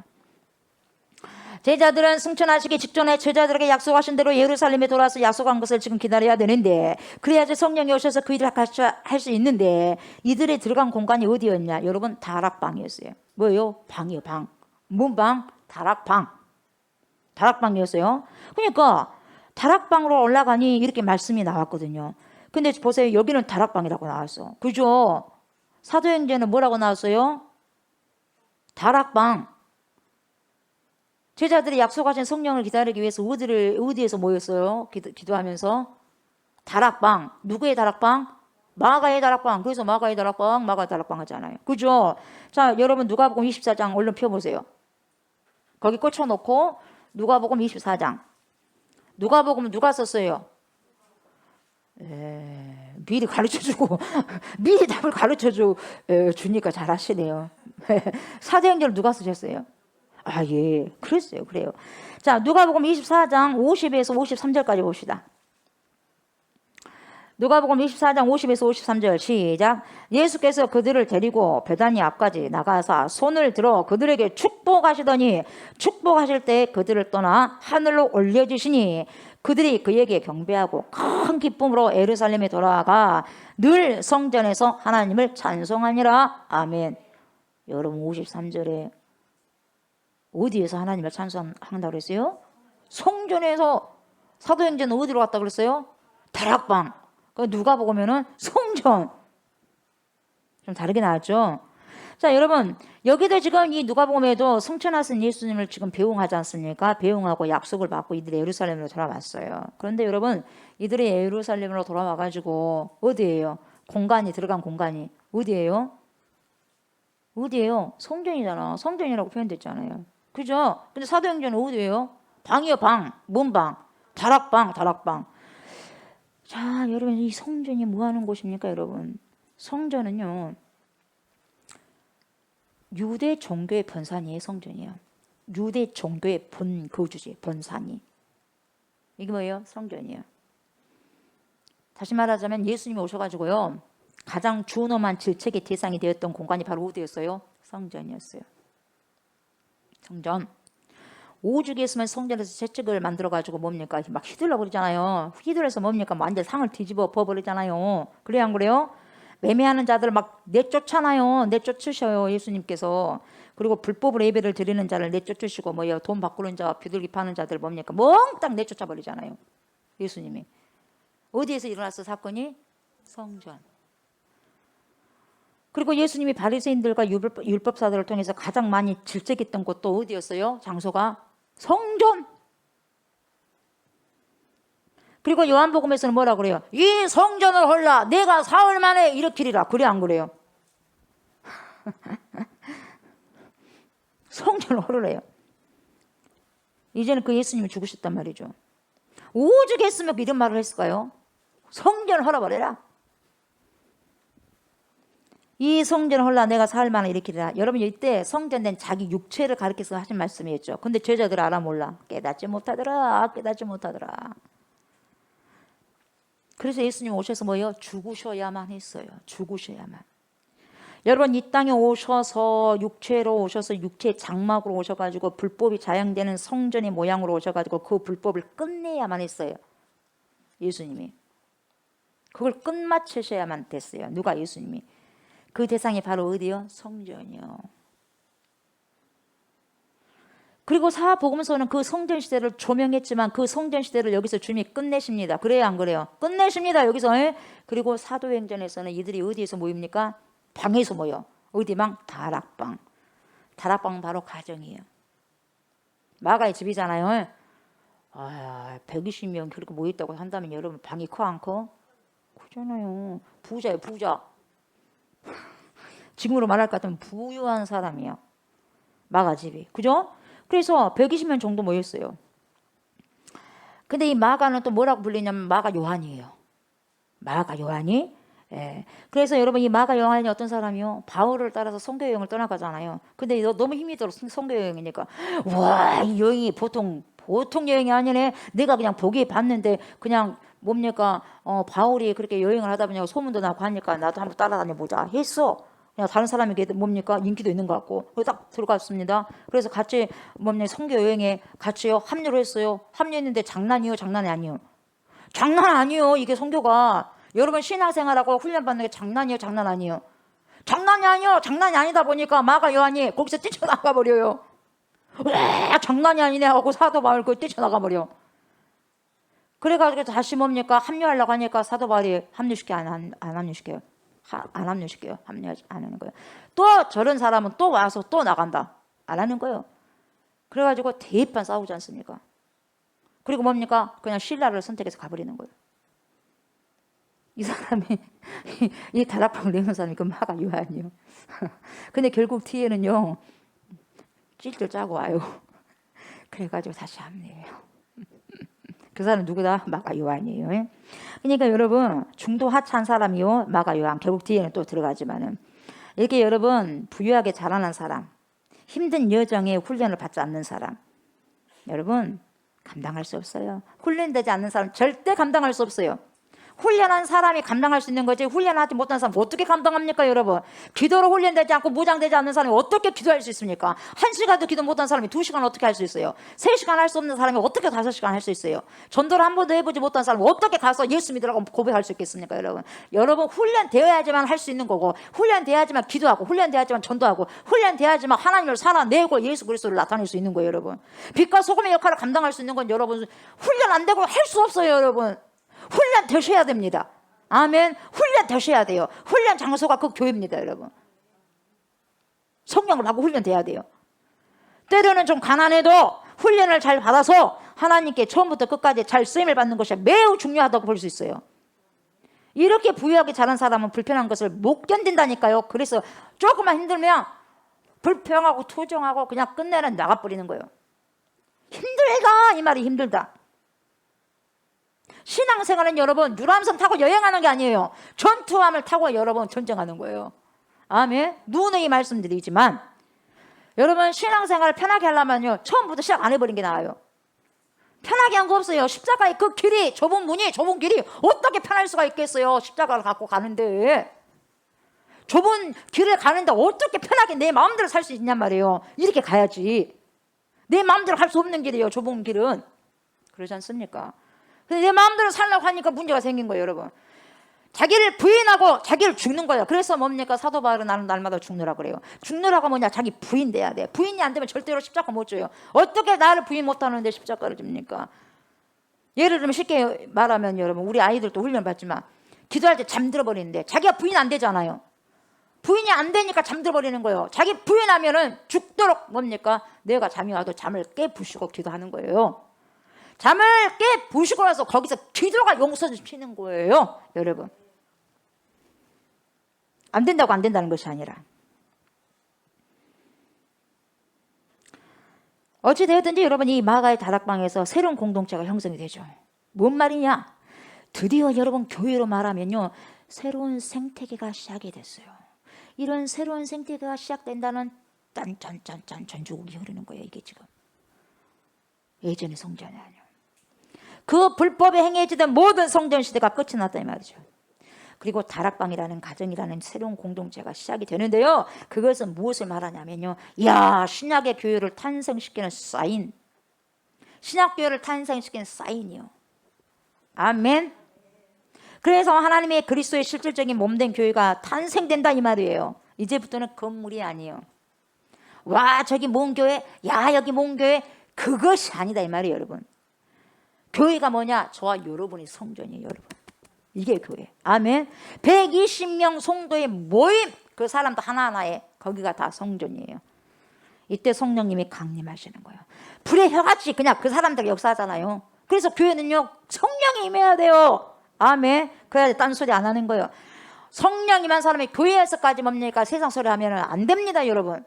제자들은 승천하시기 직전에 제자들에게 약속하신 대로 예루살렘에 돌아와서 약속한 것을 지금 기다려야 되는데, 그래야지 성령이 오셔서 그 일을 같이 할 수 있는데, 이들이 들어간 공간이 어디였냐? 여러분, 다락방이었어요. 뭐예요? 방이요, 방. 문방, 다락방. 다락방이었어요. 그러니까 다락방으로 올라가니 이렇게 말씀이 나왔거든요. 근데 보세요, 여기는 다락방이라고 나왔어. 그죠? 사도행전은 뭐라고 나왔어요? 다락방. 제자들이 약속하신 성령을 기다리기 위해서 어디에서 모였어요? 기도하면서? 다락방. 누구의 다락방? 마가의 다락방. 그래서 마가의 다락방 하잖아요. 그죠? 자, 여러분 누가복음 24장 얼른 펴보세요. 거기 꽂혀놓고 누가복음 24장. 누가복음 누가 썼어요? 미리 가르쳐주고 미리 답을 주니까 잘하시네요. 사도행전을 누가 쓰셨어요? 아, 예. 그래요. 자, 누가복음 24장 50에서 53절까지 봅시다. 누가복음 24장 50에서 53절 시작. 예수께서 그들을 데리고 베다니 앞까지 나가서 손을 들어 그들에게 축복하시더니 축복하실 때 그들을 떠나 하늘로 올려주시니 그들이 그에게 경배하고 큰 기쁨으로 예루살렘에 돌아가 늘 성전에서 하나님을 찬송하니라. 아멘. 여러분 53절에 어디에서 하나님을 찬송한다고 그랬어요? 성전에서. 사도행전은 어디로 갔다 그랬어요? 다락방. 누가 보면은 성전. 좀 다르게 나왔죠? 자, 여러분 여기도 지금 이 누가복음에도 승천하신 예수님을 지금 배웅하지 않습니까? 배웅하고 약속을 받고 이들이 예루살렘으로 돌아왔어요. 그런데 여러분 이들이 예루살렘으로 돌아와가지고 어디예요? 들어간 공간이 어디예요? 성전이잖아. 성전이라고 표현됐잖아요. 그죠? 근데 사도행전은 어디예요? 방이요, 방. 뭔 방? 다락방. 자, 여러분 이 성전이 뭐 하는 곳입니까, 여러분? 성전은요, 유대 종교의 본산이에요. 성전이요. 유대 종교의 거주지, 본산이. 이게 뭐예요? 성전이에요. 다시 말하자면 예수님이 오셔가지고요, 가장 준엄한 질책의 대상이 되었던 공간이 바로 어디였어요? 성전이었어요. 성전. 오죽했으면 성전에서 채찍을 만들어가지고 뭡니까? 막 휘둘러 버리잖아요. 휘둘러서 뭡니까? 완전 상을 뒤집어 버리잖아요. 그래요, 안 그래요? 매매하는 자들 막 내쫓으셔요, 예수님께서. 그리고 불법으로 예배를 드리는 자를 내쫓으시고 돈 바꾸는 자와 비둘기 파는 자들 뭡니까? 몽땅 내쫓아 버리잖아요, 예수님이. 어디에서 일어났어, 사건이? 성전. 그리고 예수님이 바리새인들과 율법사들을 통해서 가장 많이 질책했던 곳도 어디였어요? 장소가 성전. 그리고 요한복음에서는 뭐라 그래요? 이 성전을 헐라 내가 사흘 만에 일으키리라. 그래 안 그래요? 성전을 헐으래요. 이제는 그 예수님이 죽으셨단 말이죠. 오죽 했으면 이런 말을 했을까요? 성전을 헐어버려라. 이 성전을 헐라 내가 사흘 만에 일으키리라. 여러분 이때 성전된 자기 육체를 가리켜서 하신 말씀이었죠. 근데 제자들 알아 몰라. 깨닫지 못하더라. 깨닫지 못하더라. 그래서 예수님 오셔서 뭐예요? 죽으셔야만 했어요. 죽으셔야만. 여러분 이 땅에 오셔서 육체로 오셔서 육체의 장막으로 오셔가지고 불법이 자양되는 성전의 모양으로 오셔가지고 그 불법을 끝내야만 했어요. 예수님이. 그걸 끝마치셔야만 됐어요. 누가? 예수님이. 그 대상이 바로 어디요? 성전이요. 그리고 사복음서는 그 성전 시대를 조명했지만 그 성전 시대를 여기서 주님이 끝내십니다. 그래요 안 그래요? 끝내십니다 여기서. 에? 그리고 사도행전에서는 이들이 어디에서 모입니까? 방에서 모여. 어디 방? 다락방. 다락방은 바로 가정이에요. 마가의 집이잖아요. 120명 그렇게 모였다고 한다면 여러분 방이 커 안 커? 크잖아요. 부자예요 부자. 지금으로 말할 것 같으면 부유한 사람이에요. 마가 집이. 그죠? 그래서 120명 정도 모였어요. 근데 이 마가는 또 뭐라고 불리냐면 마가 요한이에요. 마가 요한이. 예. 그래서 여러분 이 마가 요한이 어떤 사람이요? 바울을 따라서 선교 여행을 떠나가잖아요. 근데 너무 힘이 들어 선교 여행이니까 와, 이 여행이 보통 여행이 아니네. 내가 그냥 보기에 봤는데 그냥 뭡니까? 바울이 그렇게 여행을 하다 보니까 소문도 나고 하니까 나도 한번 따라다녀 보자 했어. 그냥 다른 사람에게 뭡니까? 인기도 있는 것 같고. 그래서 딱 들어갔습니다. 그래서 같이 뭡니까? 선교 여행에 같이요 합류를 했어요. 합류했는데 장난이요? 장난이 아니요? 장난 아니요. 이게 선교가. 여러분 신앙생활하고 훈련받는 게 장난이요? 장난 아니요? 장난이 아니요. 장난이 아니다 보니까 마가 요한이 거기서 뛰쳐나가 버려요. 왜 장난이 아니네 하고 사도 바울 그 뛰쳐나가 버려. 그래가지고 다시 뭡니까? 합류하려고 하니까 사도 바울이 합류시켜 안 합류시켜요. 안 합류시켜요. 합류하지 안 하는 거예요. 또 저런 사람은 또 와서 또 나간다. 안 하는 거예요. 그래가지고 대판 싸우지 않습니까? 그리고 뭡니까? 그냥 신라를 선택해서 가버리는 거예요. 이 사람이 이 다락방을 내는 사람이 그 마가 요한이요. 근데 결국 뒤에는요 찔찔 짜고 와요. 그래가지고 다시 합류해요. 그 사람 누구다? 마가 요한이에요. 그러니까 여러분 중도 하차한 사람이요 마가 요한. 결국 뒤에는 또 들어가지만은 이렇게 여러분 부유하게 자라난 사람, 힘든 여정에 훈련을 받지 않는 사람, 여러분 감당할 수 없어요. 훈련되지 않는 사람 절대 감당할 수 없어요. 훈련한 사람이 감당할 수 있는 거지 훈련하지 못한 사람 어떻게 감당합니까 여러분? 기도로 훈련되지 않고 무장되지 않는 사람이 어떻게 기도할 수 있습니까? 1시간도 기도 못한 사람이 2시간 어떻게 할 수 있어요? 3시간 할 수 없는 사람이 어떻게 5시간 할 수 있어요? 전도를 한 번도 해보지 못한 사람이 어떻게 가서 예수 믿으라고 고백할 수 있겠습니까 여러분? 여러분 훈련되어야지만 할 수 있는 거고 훈련되어야지만 기도하고 훈련되어야지만 전도하고 훈련되어야지만 하나님을 살아내고 예수 그리스도를 나타낼 수 있는 거예요 여러분. 빛과 소금의 역할을 감당할 수 있는 건 여러분 훈련 안 되고 할 수 없어요 여러분. 훈련 되셔야 됩니다. 아멘. 훈련 되셔야 돼요. 훈련 장소가 그 교회입니다 여러분. 성령을 받고 훈련돼야 돼요. 때로는 좀 가난해도 훈련을 잘 받아서 하나님께 처음부터 끝까지 잘 쓰임을 받는 것이 매우 중요하다고 볼 수 있어요. 이렇게 부유하게 자란 사람은 불편한 것을 못 견딘다니까요. 그래서 조금만 힘들면 불평하고 투정하고 그냥 끝내는 나가버리는 거예요. 힘들다 이 말이 힘들다. 신앙생활은 여러분 유람선 타고 여행하는 게 아니에요. 전투함을 타고 여러분 전쟁하는 거예요. 아멘. 누누이 말씀드리지만 여러분 신앙생활을 편하게 하려면요 처음부터 시작 안 해버린 게 나아요. 편하게 한 거 없어요. 십자가의 그 길이 좁은 문이 좁은 길이 어떻게 편할 수가 있겠어요. 십자가를 갖고 가는데 좁은 길을 가는데 어떻게 편하게 내 마음대로 살 수 있냔 말이에요. 이렇게 가야지. 내 마음대로 갈 수 없는 길이에요 좁은 길은. 그러지 않습니까? 근데 내 마음대로 살려고 하니까 문제가 생긴 거예요 여러분. 자기를 부인하고 자기를 죽는 거예요. 그래서 뭡니까? 사도 바울은 나는 날마다 죽느라 그래요. 죽느라고 뭐냐? 자기 부인 돼야 돼. 부인이 안 되면 절대로 십자가 못 져요. 어떻게 나를 부인 못하는데 십자가를 집니까? 예를 들면 쉽게 말하면 여러분 우리 아이들도 훈련 받지만 기도할 때 잠들어 버리는데 자기가 부인 안 되잖아요. 부인이 안 되니까 잠들어 버리는 거예요. 자기 부인하면은 죽도록 뭡니까? 내가 잠이 와도 잠을 깨부수고 기도하는 거예요. 잠을 깨부수고 나서 거기서 뒤돌아가 용서를 피는 거예요. 여러분, 안 된다고 안 된다는 것이 아니라, 어찌되었든지 여러분, 이 마가의 다락방에서 새로운 공동체가 형성이 되죠. 뭔 말이냐? 드디어 여러분, 교회로 말하면요, 새로운 생태계가 시작이 됐어요. 이런 새로운 생태계가 시작된다는 짠짠짠짠 전주곡이 흐르는 거예요. 이게 지금 예전의 성전이 아니에요. 그 불법에 행해지던 모든 성전 시대가 끝이 났다 이 말이죠. 그리고 다락방이라는 가정이라는 새로운 공동체가 시작이 되는데요, 그것은 무엇을 말하냐면요, 야, 신약의 교회를 탄생시키는 사인, 신약교회를 탄생시키는 사인이요. 아멘. 그래서 하나님의 그리스도의 실질적인 몸된 교회가 탄생된다 이 말이에요. 이제부터는 건물이 아니에요. 와, 저기 뭔 교회, 야, 여기 뭔 교회, 그것이 아니다 이 말이에요. 여러분, 교회가 뭐냐? 저와 여러분이 성전이에요. 여러분, 이게 교회. 아멘. 120명 성도의 모임, 그 사람도 하나하나에 거기가 다 성전이에요. 이때 성령님이 강림하시는 거예요. 불의 혀같이 그냥 그 사람들 역사하잖아요. 그래서 교회는요, 성령이 임해야 돼요. 아멘. 그래야 딴소리 안 하는 거예요. 성령 임한 사람이 교회에서까지 뭡니까? 세상 소리 하면 안 됩니다. 여러분,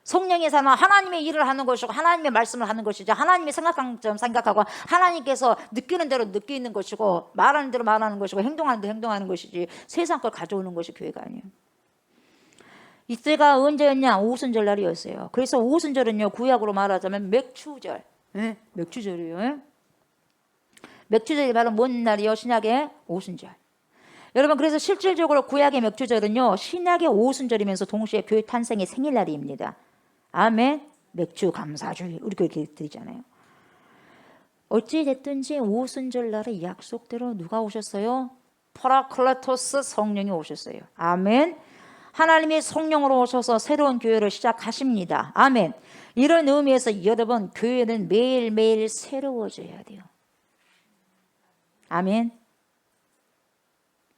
성령의 삶은 하나님의 일을 하는 것이고 하나님의 말씀을 하는 것이죠. 하나님이 생각한 점 생각하고 하나님께서 느끼는 대로 느끼는 것이고 말하는 대로 말하는 것이고 행동하는 대로 행동하는 것이지, 세상 걸 가져오는 것이 교회가 아니에요. 이때가 언제였냐? 오순절 날이었어요. 그래서 오순절은요, 구약으로 말하자면 맥추절, 맥추절이에요. 맥추절이 바로 뭔 날이요? 신약의 오순절. 여러분, 그래서 실질적으로 구약의 맥추절은요, 신약의 오순절이면서 동시에 교회 탄생의 생일날입니다. 아멘. 맥주 감사주의 우리 그렇게 드리잖아요. 어찌됐든지 오순절 날의 약속대로 누가 오셨어요? 파라클레토스 성령이 오셨어요. 아멘. 하나님이 성령으로 오셔서 새로운 교회를 시작하십니다. 아멘. 이런 의미에서 여러분, 교회는 매일매일 새로워져야 돼요. 아멘.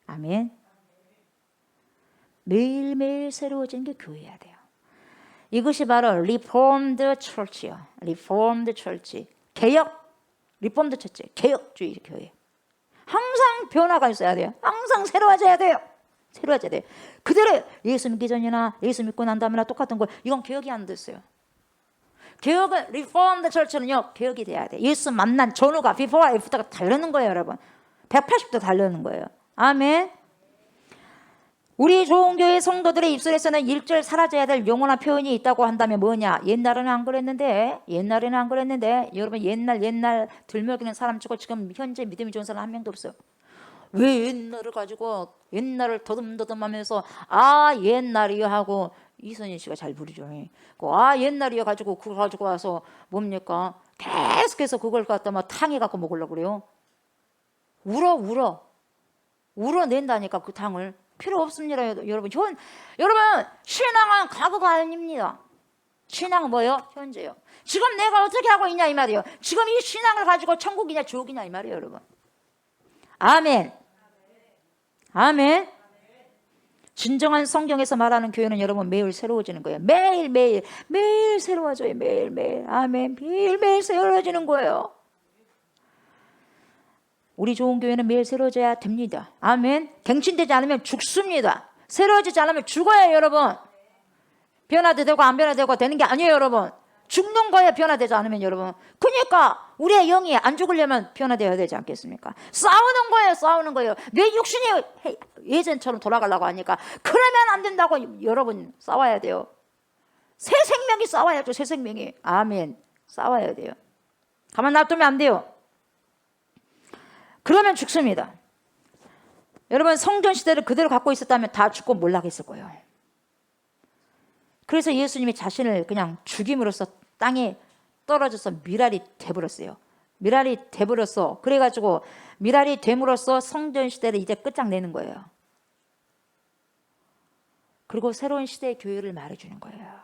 아멘. 매일매일 새로워지는 게 교회여야 돼요. 이것이 바로 리폼드 철치요. 리폼드 철치. 개혁. 리폼드 철치. 개혁주의 교회. 항상 변화가 있어야 돼요. 항상 새로워져야 돼요. 새로워져야 돼요. 그대로 예수 믿기 전이나 예수 믿고 난 다음이나 똑같은 거, 이건 개혁이 안 됐어요. 개혁은, 리폼드 철치는요, 개혁이 돼야 돼요. 예수 만난 전후가 before after가 다르는 거예요. 여러분, 180도 다르는 거예요. 아멘. 우리 좋은 교회 성도들의 입술에서는 일절 사라져야 될 영원한 표현이 있다고 한다면 뭐냐? 옛날에는 안 그랬는데, 옛날에는 안 그랬는데. 여러분, 옛날 들먹이는 사람 치고 지금 현재 믿음이 좋은 사람 한 명도 없어요. 왜 옛날을 가지고 옛날을 더듬더듬하면서 아 옛날이요 하고, 이선희 씨가 잘 부르죠. 아 옛날이요 가지고 그거 가지고 와서 뭡니까? 계속해서 그걸 갖다 막 탕에 갖고 먹으려고 그래요. 울어낸다니까. 그 탕을 필요 없습니다. 여러분, 여러분, 신앙은 과거가 아닙니다. 신앙은 뭐예요? 현재요. 지금 내가 어떻게 하고 있냐 이 말이에요. 지금 이 신앙을 가지고 천국이냐 지옥이냐 이 말이에요. 여러분, 아멘. 아멘. 진정한 성경에서 말하는 교회는 여러분 매일 새로워지는 거예요. 매일 새로워져요. 매일. 아멘. 매일 새로워지는 거예요. 우리 좋은 교회는 매일 새로워져야 됩니다. 아멘. 갱신되지 않으면 죽습니다. 새로워지지 않으면 죽어요. 여러분, 변화도 되고 안 변화되고 되는 게 아니에요. 여러분, 죽는 거예요. 변화되지 않으면. 여러분, 그러니까 우리의 영이 안 죽으려면 변화되어야 되지 않겠습니까? 싸우는 거예요. 내 육신이 예전처럼 돌아가려고 하니까. 그러면 안 된다고. 여러분, 싸워야 돼요. 새 생명이 싸워야죠. 새 생명이. 아멘. 싸워야 돼요. 가만 놔두면 안 돼요. 그러면 죽습니다. 여러분, 성전 시대를 그대로 갖고 있었다면 다 죽고 몰락했을 거예요. 그래서 예수님이 자신을 그냥 죽임으로써 땅에 떨어져서 미랄이 돼버렸어요. 미랄이 돼버렸어. 그래가지고 미랄이 됨으로써 성전 시대를 이제 끝장내는 거예요. 그리고 새로운 시대의 교회를 말해주는 거예요.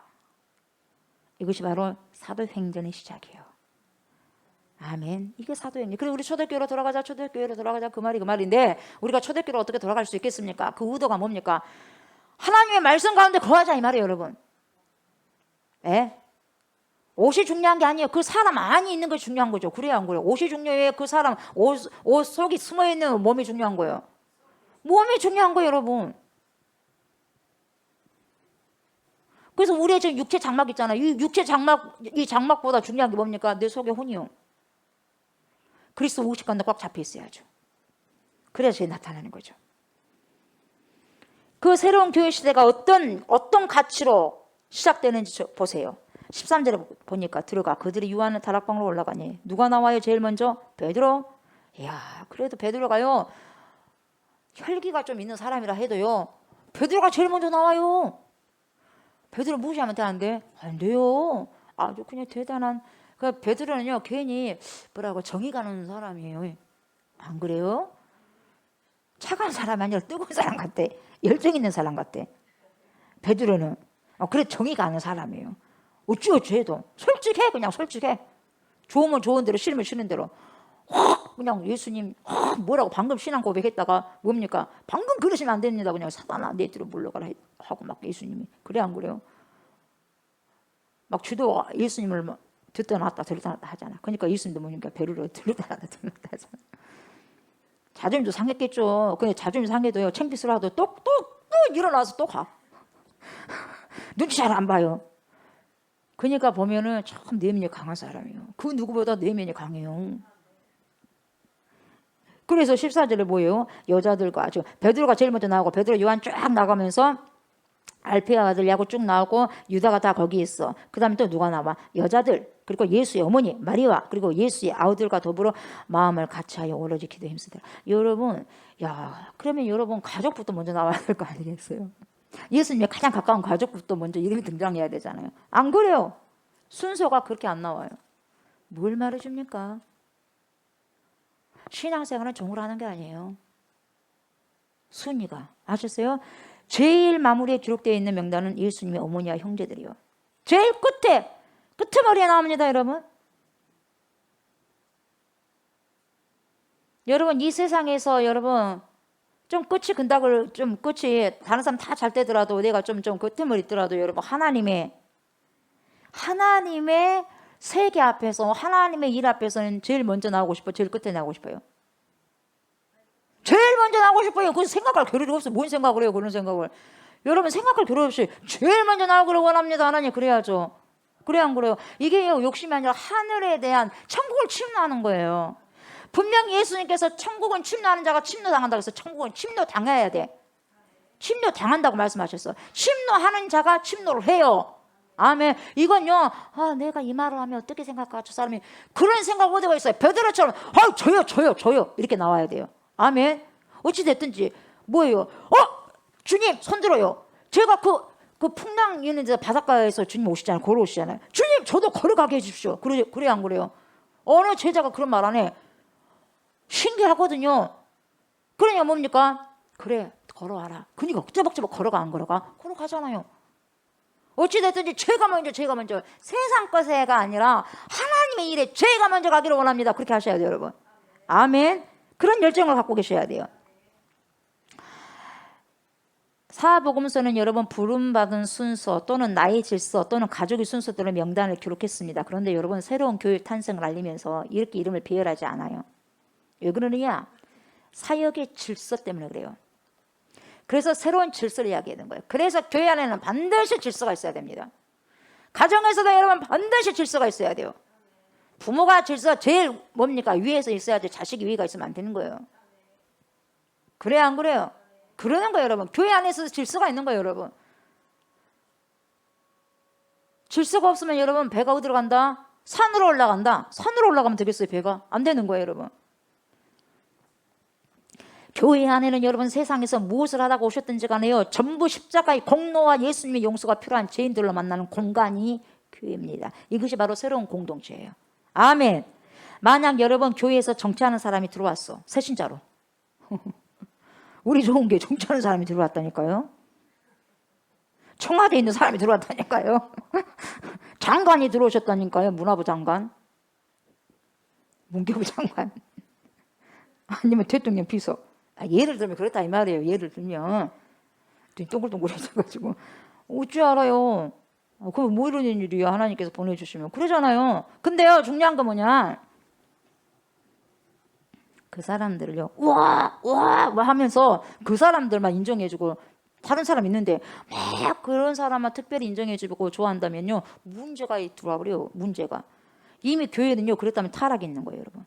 이것이 바로 사도행전의 시작이에요. 아멘. 이게 사도행전. 그리고 우리 초대교회로 돌아가자 그 말인데, 우리가 초대교회로 어떻게 돌아갈 수 있겠습니까? 그 의도가 뭡니까? 하나님의 말씀 가운데 거하자 이 말이에요, 여러분. 예? 옷이 중요한 게 아니에요. 그 사람 안에 있는 것이 중요한 거죠. 그래야 안 그래요? 옷이 중요해요? 그 사람 옷 속에 숨어 있는 몸이 중요한 거예요. 몸이 중요한 거예요, 여러분. 그래서 우리의 지금 육체 장막 있잖아요. 이 육체 장막, 이 장막보다 중요한 게 뭡니까? 내 속의 혼이요. 그리스도 우식관도 꽉 잡혀 있어야죠. 그래야지 나타나는 거죠. 그 새로운 교회 시대가 어떤 가치로 시작되는지 보세요. 13절에 보니까 들어가 그들이 유하는 다락방으로 올라가니 누가 나와요? 제일 먼저 베드로. 이야, 그래도 베드로가요 혈기가 좀 있는 사람이라 해도요 베드로가 제일 먼저 나와요. 베드로 무시하면 되는데 안 돼요. 아주 그냥 대단한. 그 베드로는요 괜히 뭐라고 정이 가는 사람이에요. 안 그래요? 차가운 사람이 아니라 뜨거운 사람 같아. 열정 있는 사람 같아. 베드로는 그래 정이 가는 사람이에요. 어찌어찌 해도 솔직해. 그냥 솔직해. 좋으면 좋은 대로 싫으면 싫은 대로 확 그냥 예수님 뭐라고 방금 신앙 고백했다가 뭡니까? 방금 그러시면 안 됩니다. 그냥 사단아 내 뒤로 물러가라 하고 막 예수님이 그래 안 그래요? 막 주도 예수님을 막 듣다 놨다 하잖아. 그러니까 예수님도 뭐니까 베드로 들었다 놨다 하잖아. 자존심도 상했겠죠. 근데 자존심 상해도요 창피스러워도 또 일어나서 또 가. 눈치 잘 안 봐요. 그러니까 보면은 참 내면이 강한 사람이에요. 그 누구보다 내면이 강해요. 그래서 14절에 뭐예요? 여자들과 아주 베드로가 제일 먼저 나오고 베드로 요한 쫙 나가면서 알페아 아들 야고 쭉 나오고 유다가 다 거기 있어. 그 다음에 또 누가 나와? 여자들 그리고 예수의 어머니 마리아 그리고 예수의 아우들과 더불어 마음을 같이하여 오로지 기도에 힘쓰더라. 여러분 그러면 여러분 가족부터 먼저 나와야 될 거 아니겠어요? 예수님의 가장 가까운 가족부터 먼저 이름이 등장해야 되잖아요. 안 그래요? 순서가 그렇게 안 나와요. 뭘 말해줍니까? 신앙생활은 종으로 하는 게 아니에요. 순위가 아셨어요? 제일 마무리에 기록되어 있는 명단은 예수님의 어머니와 형제들이요. 제일 끄트머리에 나옵니다. 여러분 이 세상에서 여러분 좀 끝이 근닥을 좀 끝이 다른 사람 다 잘 되더라도 내가 좀 끄트머리 있더라도 여러분 하나님의 세계 앞에서 하나님의 일 앞에서는 제일 먼저 나오고 싶어요. 제일 끝에 나오고 싶어요. 제일 먼저 나오고 싶어요. 그래서 생각할 겨를이 없어요. 뭔 생각을 해요? 그런 생각을. 여러분 생각할 겨를 없이 제일 먼저 나오기를 원합니다. 하나님 그래야죠. 그래 안 그래요? 이게 욕심이 아니라 하늘에 대한 천국을 침노하는 거예요. 분명히 예수님께서 천국은 침노하는 자가 침노당한다고 해서 천국은 침노당해야 돼. 침노당한다고 말씀하셨어요. 침노하는 자가 침노를 해요. 아멘. 이건요 내가 이 말을 하면 어떻게 생각할까 저 사람이 그런 생각 어디가 있어요. 베드로처럼 저요 이렇게 나와야 돼요. 아멘. 어찌 됐든지 뭐예요? 주님 손 들어요. 제가 그 풍랑 있는 데 바닷가에서 주님 오시잖아요. 걸어오시잖아요. 주님 저도 걸어가게 해주십시오. 그래 안 그래요? 어느 제자가 그런 말 안 해. 신기하거든요. 그러냐 뭡니까? 그래 걸어와라. 그러니까 쩌벅쩌벅 걸어가 안 걸어가? 걸어가잖아요. 어찌됐든지 제가 먼저 세상 것에가 아니라 하나님의 일에 제가 먼저 가기를 원합니다. 그렇게 하셔야 돼요 여러분. 아멘. 그런 열정을 갖고 계셔야 돼요. 사복음서는 여러분 부름받은 순서 또는 나의 질서 또는 가족의 순서들의 명단을 기록했습니다. 그런데 여러분 새로운 교회 탄생을 알리면서 이렇게 이름을 배열하지 않아요. 왜 그러느냐? 사역의 질서 때문에 그래요. 그래서 새로운 질서를 이야기하는 거예요. 그래서 교회 안에는 반드시 질서가 있어야 됩니다. 가정에서도 여러분 반드시 질서가 있어야 돼요. 부모가 질서 제일 뭡니까? 위에서 있어야지 자식이 위가 있으면 안 되는 거예요. 그래요 안 그래요? 그러는 거예요 여러분. 교회 안에서 질서가 있는 거예요 여러분. 질서가 없으면 여러분 배가 어디로 간다? 산으로 올라간다. 산으로 올라가면 되겠어요 배가? 안 되는 거예요 여러분. 교회 안에는 여러분 세상에서 무엇을 하다가 오셨든지 간에요 전부 십자가의 공로와 예수님의 용서가 필요한 죄인들로 만나는 공간이 교회입니다. 이것이 바로 새로운 공동체예요. 아멘. 만약 여러분 교회에서 정치하는 사람이 들어왔어. 새신자로. 우리 좋은 게 정치하는 사람이 들어왔다니까요. 청와대에 있는 사람이 들어왔다니까요. 장관이 들어오셨다니까요. 문화부 장관. 문교부 장관. 아니면 대통령 비서. 예를 들면 그렇다 이 말이에요. 예를 들면 그랬더니 동글동글해져가지고 어찌 알아요? 그럼 뭐 이런 일이야 하나님께서 보내주시면 그러잖아요. 근데요 중요한 건 뭐냐, 그 사람들을요 와 하면서 그 사람들만 인정해주고 다른 사람 있는데 막 그런 사람만 특별히 인정해주고 좋아한다면요 문제가 들어와 버려요. 문제가 이미 교회는요 그랬다면 타락이 있는 거예요. 여러분,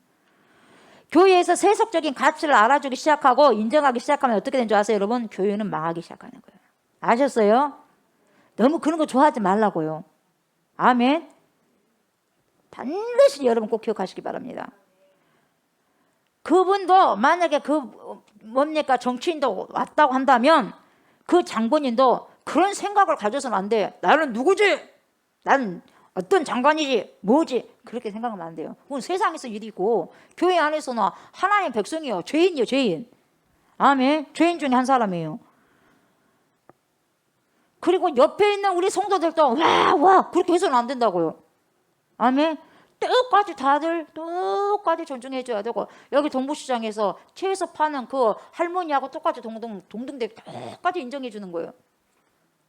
교회에서 세속적인 가치를 알아주기 시작하고 인정하기 시작하면 어떻게 되는 줄 아세요? 여러분, 교회는 망하기 시작하는 거예요. 아셨어요? 너무 그런 거 좋아하지 말라고요. 아멘. 반드시 여러분 꼭 기억하시기 바랍니다. 그분도 만약에 뭡니까 정치인도 왔다고 한다면 그 장본인도 그런 생각을 가져서는 안 돼. 나는 누구지? 나는 어떤 장관이지? 뭐지? 그렇게 생각하면 안 돼요. 그건 세상에서 일이고 교회 안에서는 하나님의 백성이요. 죄인이요. 죄인. 아멘. 죄인 중에 한 사람이에요. 그리고 옆에 있는 우리 성도들도 와 그렇게 해서는 안 된다고요. 아멘. 똑같이 다들 똑같이 존중해줘야 되고 여기 동부시장에서 채소 파는 그 할머니하고 똑같이 동등되게 똑같이 인정해 주는 거예요.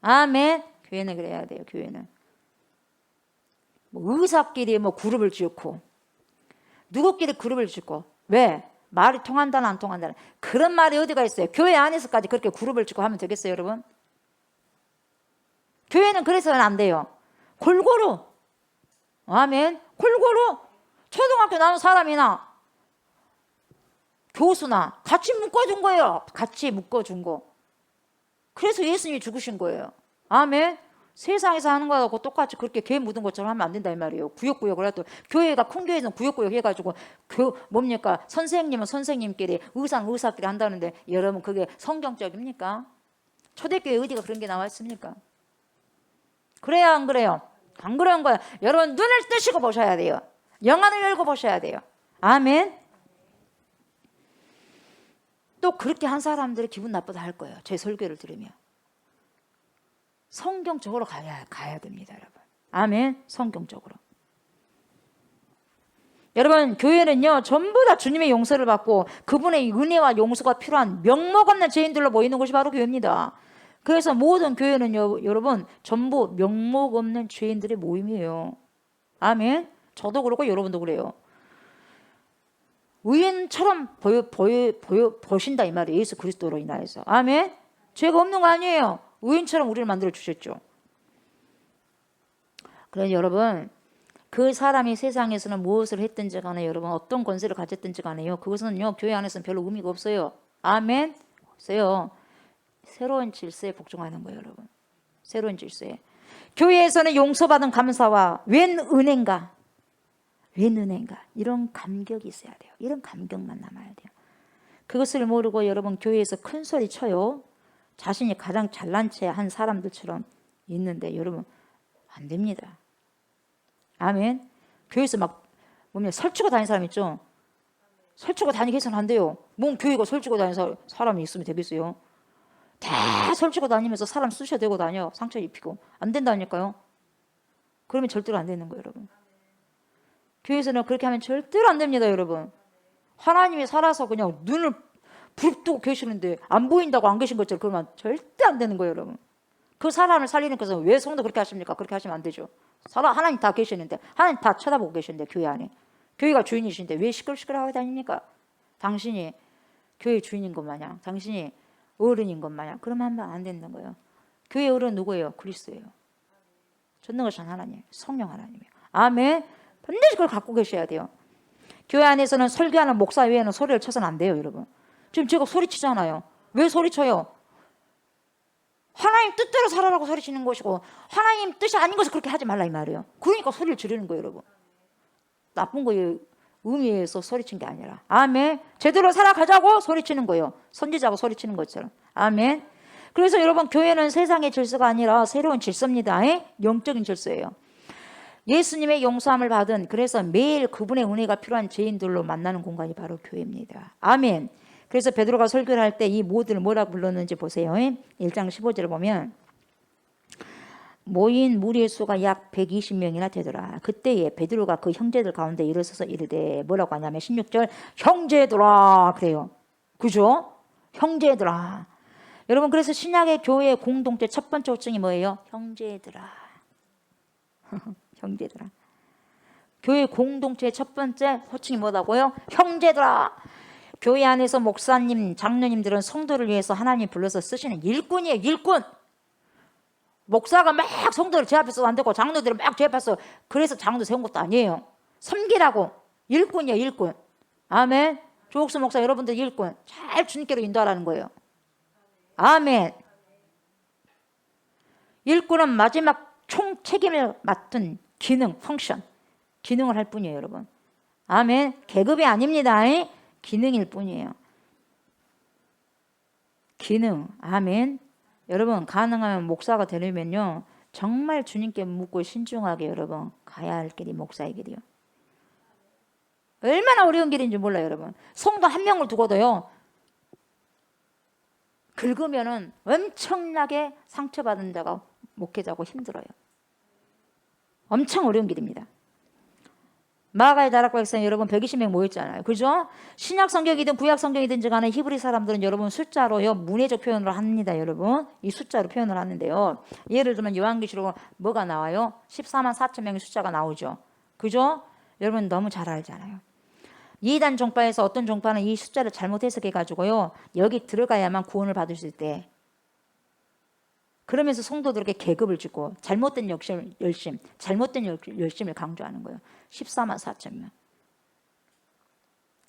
아멘. 교회는 그래야 돼요. 교회는 뭐 의사끼리 뭐 그룹을 지었고 누구끼리 그룹을 짓고 왜? 말이 통한다는 안 통한다는 그런 말이 어디가 있어요? 교회 안에서까지 그렇게 그룹을 짓고 하면 되겠어요, 여러분? 교회는 그래서는 안 돼요. 골고루 아멘. 골고루 초등학교 나온 사람이나 교수나 같이 묶어준 거예요. 같이 묶어준 거. 그래서 예수님이 죽으신 거예요. 아멘. 세상에서 하는 거하고 똑같이 그렇게 개 묻은 것처럼 하면 안 된다 이 말이에요. 구역구역을 해도 교회가 큰 교회는 구역구역 해가지고 뭡니까 선생님은 선생님끼리 의사는 의사끼리 한다는데 여러분 그게 성경적입니까? 초대교회 어디가 그런 게 나와 있습니까? 그래요 안 그래요? 안 그런 거야. 여러분 눈을 뜨시고 보셔야 돼요. 영안을 열고 보셔야 돼요. 아멘. 또 그렇게 한 사람들이 기분 나쁘다 할 거예요. 제 설교를 들으면. 성경적으로 가야 됩니다, 여러분. 아멘. 성경적으로. 여러분 교회는요 전부 다 주님의 용서를 받고 그분의 은혜와 용서가 필요한 명목 없는 죄인들로 모이는 곳이 바로 교회입니다. 그래서 모든 교회는요 여러분 전부 명목 없는 죄인들의 모임이에요. 아멘. 저도 그렇고 여러분도 그래요. 의인처럼 보신다 이 말이에요. 예수 그리스도로 인하여서. 아멘. 죄가 없는 거 아니에요. 의인처럼 우리를 만들어 주셨죠. 그래서 여러분 그 사람이 세상에서는 무엇을 했든지 간에 여러분 어떤 권세를 가졌든지 간에요 그것은요 교회 안에서는 별로 의미가 없어요. 아멘. 없어요. 새로운 질서에 복종하는 거예요, 여러분. 새로운 질서에. 교회에서는 용서받은 감사와 웬 은혜인가 이런 감격이 있어야 돼요. 이런 감격만 남아야 돼요. 그것을 모르고 여러분 교회에서 큰 소리 쳐요. 자신이 가장 잘난 체 한 사람들처럼 있는데 여러분 안 됩니다. 아멘. 교회에서 막 보면 설치고 다니는 사람 있죠. 설치고 다니게 해서는 안 돼요. 뭔 교회가 설치고 다니는 사람이 있으면 되겠어요. 다 설치고 다니면서 사람 쑤셔대고 다녀. 상처 입히고. 안 된다니까요. 그러면 절대로 안 되는 거예요, 여러분. 교회에서는 그렇게 하면 절대로 안 됩니다, 여러분. 하나님이 살아서 그냥 눈을 부릅뜨고 계시는데 안 보인다고 안 계신 것처럼 그러면 절대 안 되는 거예요, 여러분. 그 사람을 살리는 것은 왜 성도 그렇게 하십니까? 그렇게 하시면 안 되죠. 하나님 다 계시는데 하나님 다 쳐다보고 계시는데 교회 안에. 교회가 주인이신데 왜 시끌시끌하고 다닙니까? 당신이 교회 주인인 것 마냥 당신이 어른인 것 마냥 그러면 하면 안 되는 거예요. 교회 어른 누구예요? 그리스도예요. 전능하신 하나님, 성령 하나님이에요. 아멘. 반드시 그걸 갖고 계셔야 돼요. 교회 안에서는 설교하는 목사 외에는 소리를 쳐서는 안 돼요, 여러분. 지금 제가 소리치잖아요. 왜 소리쳐요? 하나님 뜻대로 살아라고 소리치는 것이고 하나님 뜻이 아닌 것을 그렇게 하지 말라 이 말이에요. 그러니까 소리를 지르는 거예요, 여러분. 나쁜 거에 의미에서 소리친 게 아니라 아멘. 제대로 살아가자고 소리치는 거예요. 선지자고 소리치는 것처럼. 아멘. 그래서 여러분 교회는 세상의 질서가 아니라 새로운 질서입니다. 영적인 질서예요. 예수님의 용서함을 받은 그래서 매일 그분의 은혜가 필요한 죄인들로 만나는 공간이 바로 교회입니다. 아멘. 그래서 베드로가 설교를 할 때 이 모두를 뭐라고 불렀는지 보세요. 1장 15절을 보면 모인 무리의 수가 약 120명이나 되더라. 그때에 베드로가 그 형제들 가운데 일어서서 이르되 뭐라고 하냐면 16절 형제들아 그래요. 그죠? 형제들아. 여러분 그래서 신약의 교회의 공동체 첫 번째 호칭이 뭐예요? 형제들아. 형제들아. 교회 공동체의 첫 번째 호칭이 뭐라고요? 형제들아. 교회 안에서 목사님, 장로님들은 성도를 위해서 하나님 불러서 쓰시는 일꾼이에요. 일꾼. 목사가 막 성도를 제 앞에서 안 되고 장로들을 막 제 앞에서 그래서 장로 세운 것도 아니에요. 섬기라고. 일꾼이에요. 일꾼. 아멘. 조옥수 목사 여러분들 일꾼 잘 주님께로 인도하라는 거예요. 아멘. 일꾼은 마지막 총 책임을 맡은 기능, 펑션. 기능을 할 뿐이에요, 여러분. 아멘. 계급이 아닙니다. 기능일 뿐이에요. 기능. 아멘. 여러분 가능하면 목사가 되려면요 정말 주님께 묻고 신중하게 여러분 가야 할 길이 목사의 길이요. 얼마나 어려운 길인지 몰라요, 여러분. 성도 한 명을 두고도요 긁으면은 엄청나게 상처받은 자가 목회자고 힘들어요. 엄청 어려운 길입니다. 마가의 다락방에서 여러분 120명 모였잖아요. 그죠? 신약 성경이든 구약 성경이든지 간에 히브리 사람들은 여러분 숫자로요 문해적 표현을 합니다. 여러분 이 숫자로 표현을 하는데요. 예를 들면 요한계시록 뭐가 나와요? 14만 4천 명의 숫자가 나오죠. 그죠? 여러분 너무 잘 알잖아요. 이단 종파에서 어떤 종파는 이 숫자를 잘못 해석해가지고요 여기 들어가야만 구원을 받을 수 있대. 그러면서 성도들에게 계급을 주고 잘못된 열심, 잘못된 열심을 강조하는 거예요. 14만 4천 명.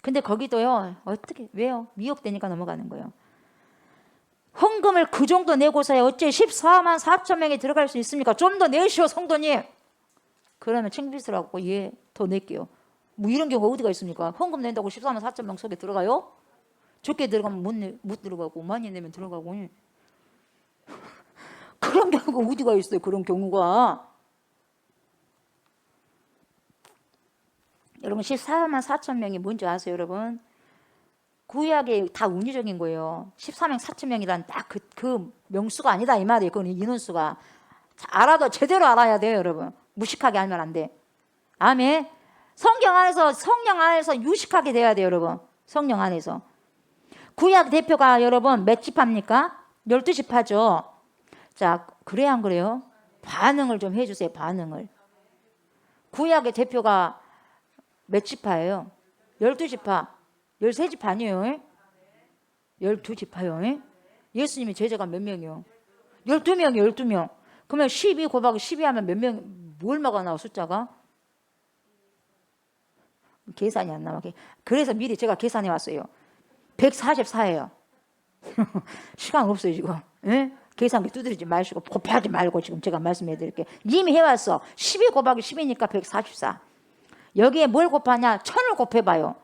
근데 거기도요 어떻게 왜요? 미혹되니까 넘어가는 거예요. 헌금을 그 정도 내고서야 어째 14만 4천 명이 들어갈 수 있습니까? 좀 더 내시오 성도님. 그러면 창피스를 하고 예 더 낼게요. 뭐 이런 경우가 어디가 있습니까? 헌금 낸다고 14만 4천 명 속에 들어가요? 적게 들어가면 못 들어가고 많이 내면 들어가고. 그런 경우가 어디가 있어요? 그런 경우가. 여러분 14만 4천 명이 뭔지 아세요, 여러분? 구약에 다 운유적인 거예요. 14만 4천 명이란 딱 그 명수가 아니다 이 말이에요. 그건 인원수가. 알아도 제대로 알아야 돼요, 여러분. 무식하게 알면 안 돼. 아멘. 성령 안에서 유식하게 돼야 돼요, 여러분. 성령 안에서. 구약 대표가 여러분 몇 지파입니까? 12지파죠. 자, 그래야 안 그래요? 반응을 좀 해주세요. 반응을. 구약의 대표가 몇 지파예요? 12지파. 13지파 아니에요? 12지파요. 예수님이 제자가 몇 명이요? 12명이요. 12명. 그러면 12 곱하기 12 하면 몇 명, 얼마가 나와 숫자가? 계산이 안 나와. 그래서 미리 제가 계산해 왔어요. 144예요. 시간 없어요 지금. 예? 계산기 두드리지 마시고 곱하지 말고 지금 제가 말씀해 드릴게요. 이미 해왔어. 12 곱하기 10이니까 144. 여기에 뭘 곱하냐? 1000을 곱해봐요.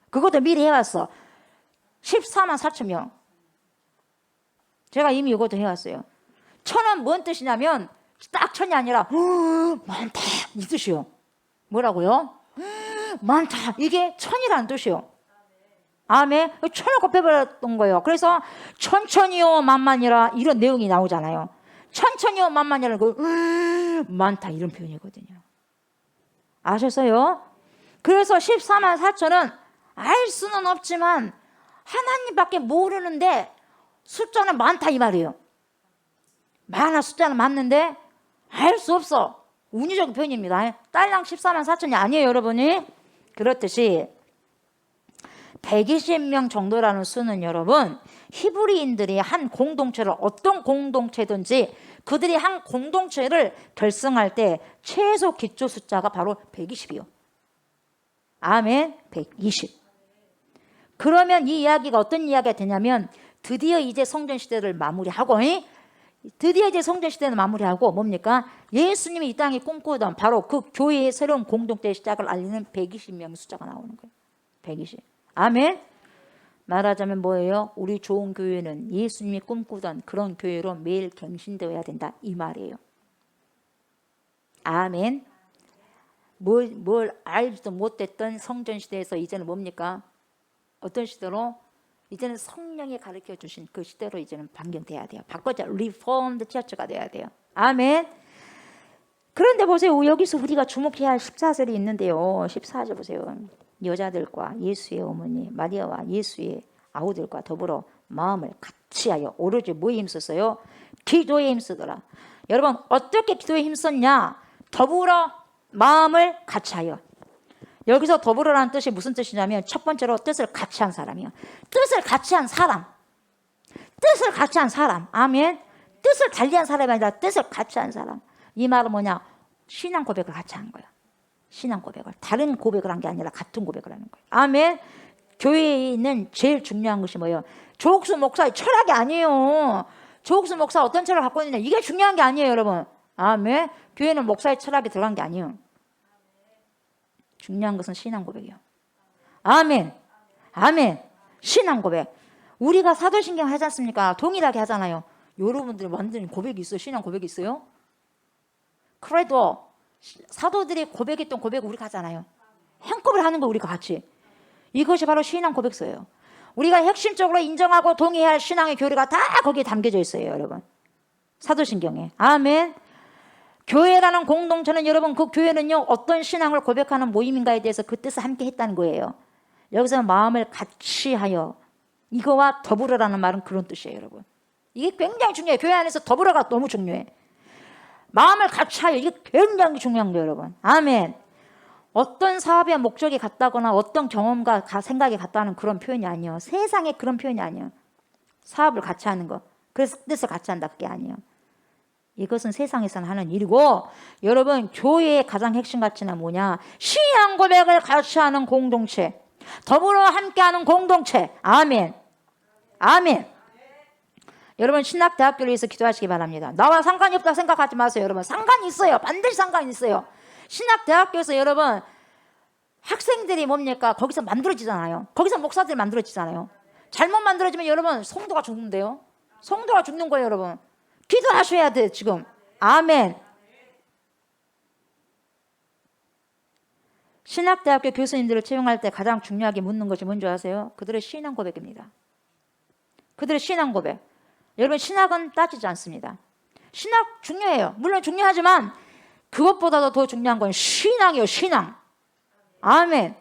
그것도 미리 해왔어. 14만 4천 명. 제가 이미 이것도 해왔어요. 1000은 뭔 뜻이냐면 딱 1000이 아니라 많다 이 뜻이요. 뭐라고요? 많다. 이게 1000이라는 뜻이요. 아멘. 1000을 곱해버렸던 거예요. 그래서 천천히요 만만이라 이런 내용이 나오잖아요. 천천히요 만만이라는 거 많다 이런 표현이거든요. 아셨어요? 그래서 14만 4천은 알 수는 없지만 하나님밖에 모르는데 숫자는 많다 이 말이에요. 많아 숫자는 맞는데 알 수 없어. 운유적 표현입니다. 딸랑 14만 4천이 아니에요 여러분이. 그렇듯이 120명 정도라는 수는 여러분 히브리인들이 한 공동체를 어떤 공동체든지 그들이 한 공동체를 결성할 때 최소 기초 숫자가 바로 120이요. 아멘. 120. 그러면 이 이야기가 어떤 이야기가 되냐면 드디어 이제 성전시대를 마무리하고 드디어 이제 성전시대는 마무리하고 뭡니까? 예수님이 이 땅에 꿈꾸던 바로 그 교회의 새로운 공동체의 시작을 알리는 120명의 숫자가 나오는 거예요. 120. 아멘. 말하자면 뭐예요? 우리 좋은 교회는 예수님이 꿈꾸던 그런 교회로 매일 갱신되어야 된다 이 말이에요. 아멘. 뭘 알지도 못했던 성전시대에서 이제는 뭡니까? 어떤 시대로? 이제는 성령이 가르쳐 주신 그 시대로 이제는 변경돼야 돼요. 바꿔자 리폼드 처치가 돼야 돼요. 아멘. 그런데 보세요. 여기서 우리가 주목해야 할 14절이 있는데요. 14절 보세요. 여자들과 예수의 어머니 마리아와 예수의 아우들과 더불어 마음을 같이 하여. 오로지 뭐에 힘썼어요? 기도에 힘쓰더라. 여러분 어떻게 기도에 힘썼냐? 더불어 마음을 같이 하여. 여기서 더불어라는 뜻이 무슨 뜻이냐면 첫 번째로 뜻을 같이 한 사람이요. 뜻을 같이 한 사람. 뜻을 같이 한 사람. 아멘. 뜻을 달리한 사람이 아니라 뜻을 같이 한 사람. 이 말은 뭐냐? 신앙 고백을 같이 한 거야. 신앙 고백을. 다른 고백을 한 게 아니라 같은 고백을 하는 거예요. 아멘. 교회에 있는 제일 중요한 것이 뭐예요? 조옥수 목사의 철학이 아니에요. 조옥수 목사 어떤 철학을 갖고 있느냐, 이게 중요한 게 아니에요, 여러분. 아멘. 교회는 목사의 철학이 들어간 게 아니에요. 중요한 것은 신앙 고백이요. 아멘. 아멘. 신앙 고백. 우리가 사도신경 하지 않습니까? 동일하게 하잖아요. 여러분들 완전히 고백이 있어요? 신앙 고백이 있어요? 그래도 사도들이 고백했던 고백을 우리가 하잖아요. 한꺼번에 하는 거 우리가 같이. 이것이 바로 신앙 고백서예요. 우리가 핵심적으로 인정하고 동의해야 할 신앙의 교리가 다 거기에 담겨져 있어요, 여러분. 사도신경에. 아멘. 교회라는 공동체는 여러분, 그 교회는요 어떤 신앙을 고백하는 모임인가에 대해서 그 뜻을 함께 했다는 거예요. 여기서 마음을 같이 하여, 이거와 더불어라는 말은 그런 뜻이에요, 여러분. 이게 굉장히 중요해요. 교회 안에서 더불어가 너무 중요해. 마음을 같이 하여, 이게 굉장히 중요한 거예요, 여러분. 아멘. 어떤 사업의 목적이 같다거나 어떤 경험과 생각이 같다는 그런 표현이 아니에요. 세상에 그런 표현이 아니에요. 사업을 같이 하는 거, 그래서 뜻을 같이 한다, 그게 아니에요. 이것은 세상에서는 하는 일이고, 여러분 교회의 가장 핵심 가치는 뭐냐? 신앙 고백을 같이 하는 공동체, 더불어 함께하는 공동체. 아멘. 아멘. 여러분 신학대학교를 위해서 기도하시기 바랍니다. 나와 상관이 없다 생각하지 마세요. 여러분 상관이 있어요. 반드시 상관이 있어요. 신학대학교에서 여러분 학생들이 뭡니까? 거기서 만들어지잖아요. 거기서 목사들이 만들어지잖아요. 잘못 만들어지면 여러분 성도가 죽는데요. 성도가 죽는 거예요, 여러분. 기도하셔야 돼 지금. 아멘. 신학대학교 교수님들을 채용할 때 가장 중요하게 묻는 것이 뭔지 아세요? 그들의 신앙 고백입니다. 그들의 신앙 고백. 여러분 신학은 따지지 않습니다. 신학 중요해요. 물론 중요하지만 그것보다도 더 중요한 건 신앙이에요. 신앙. 아멘.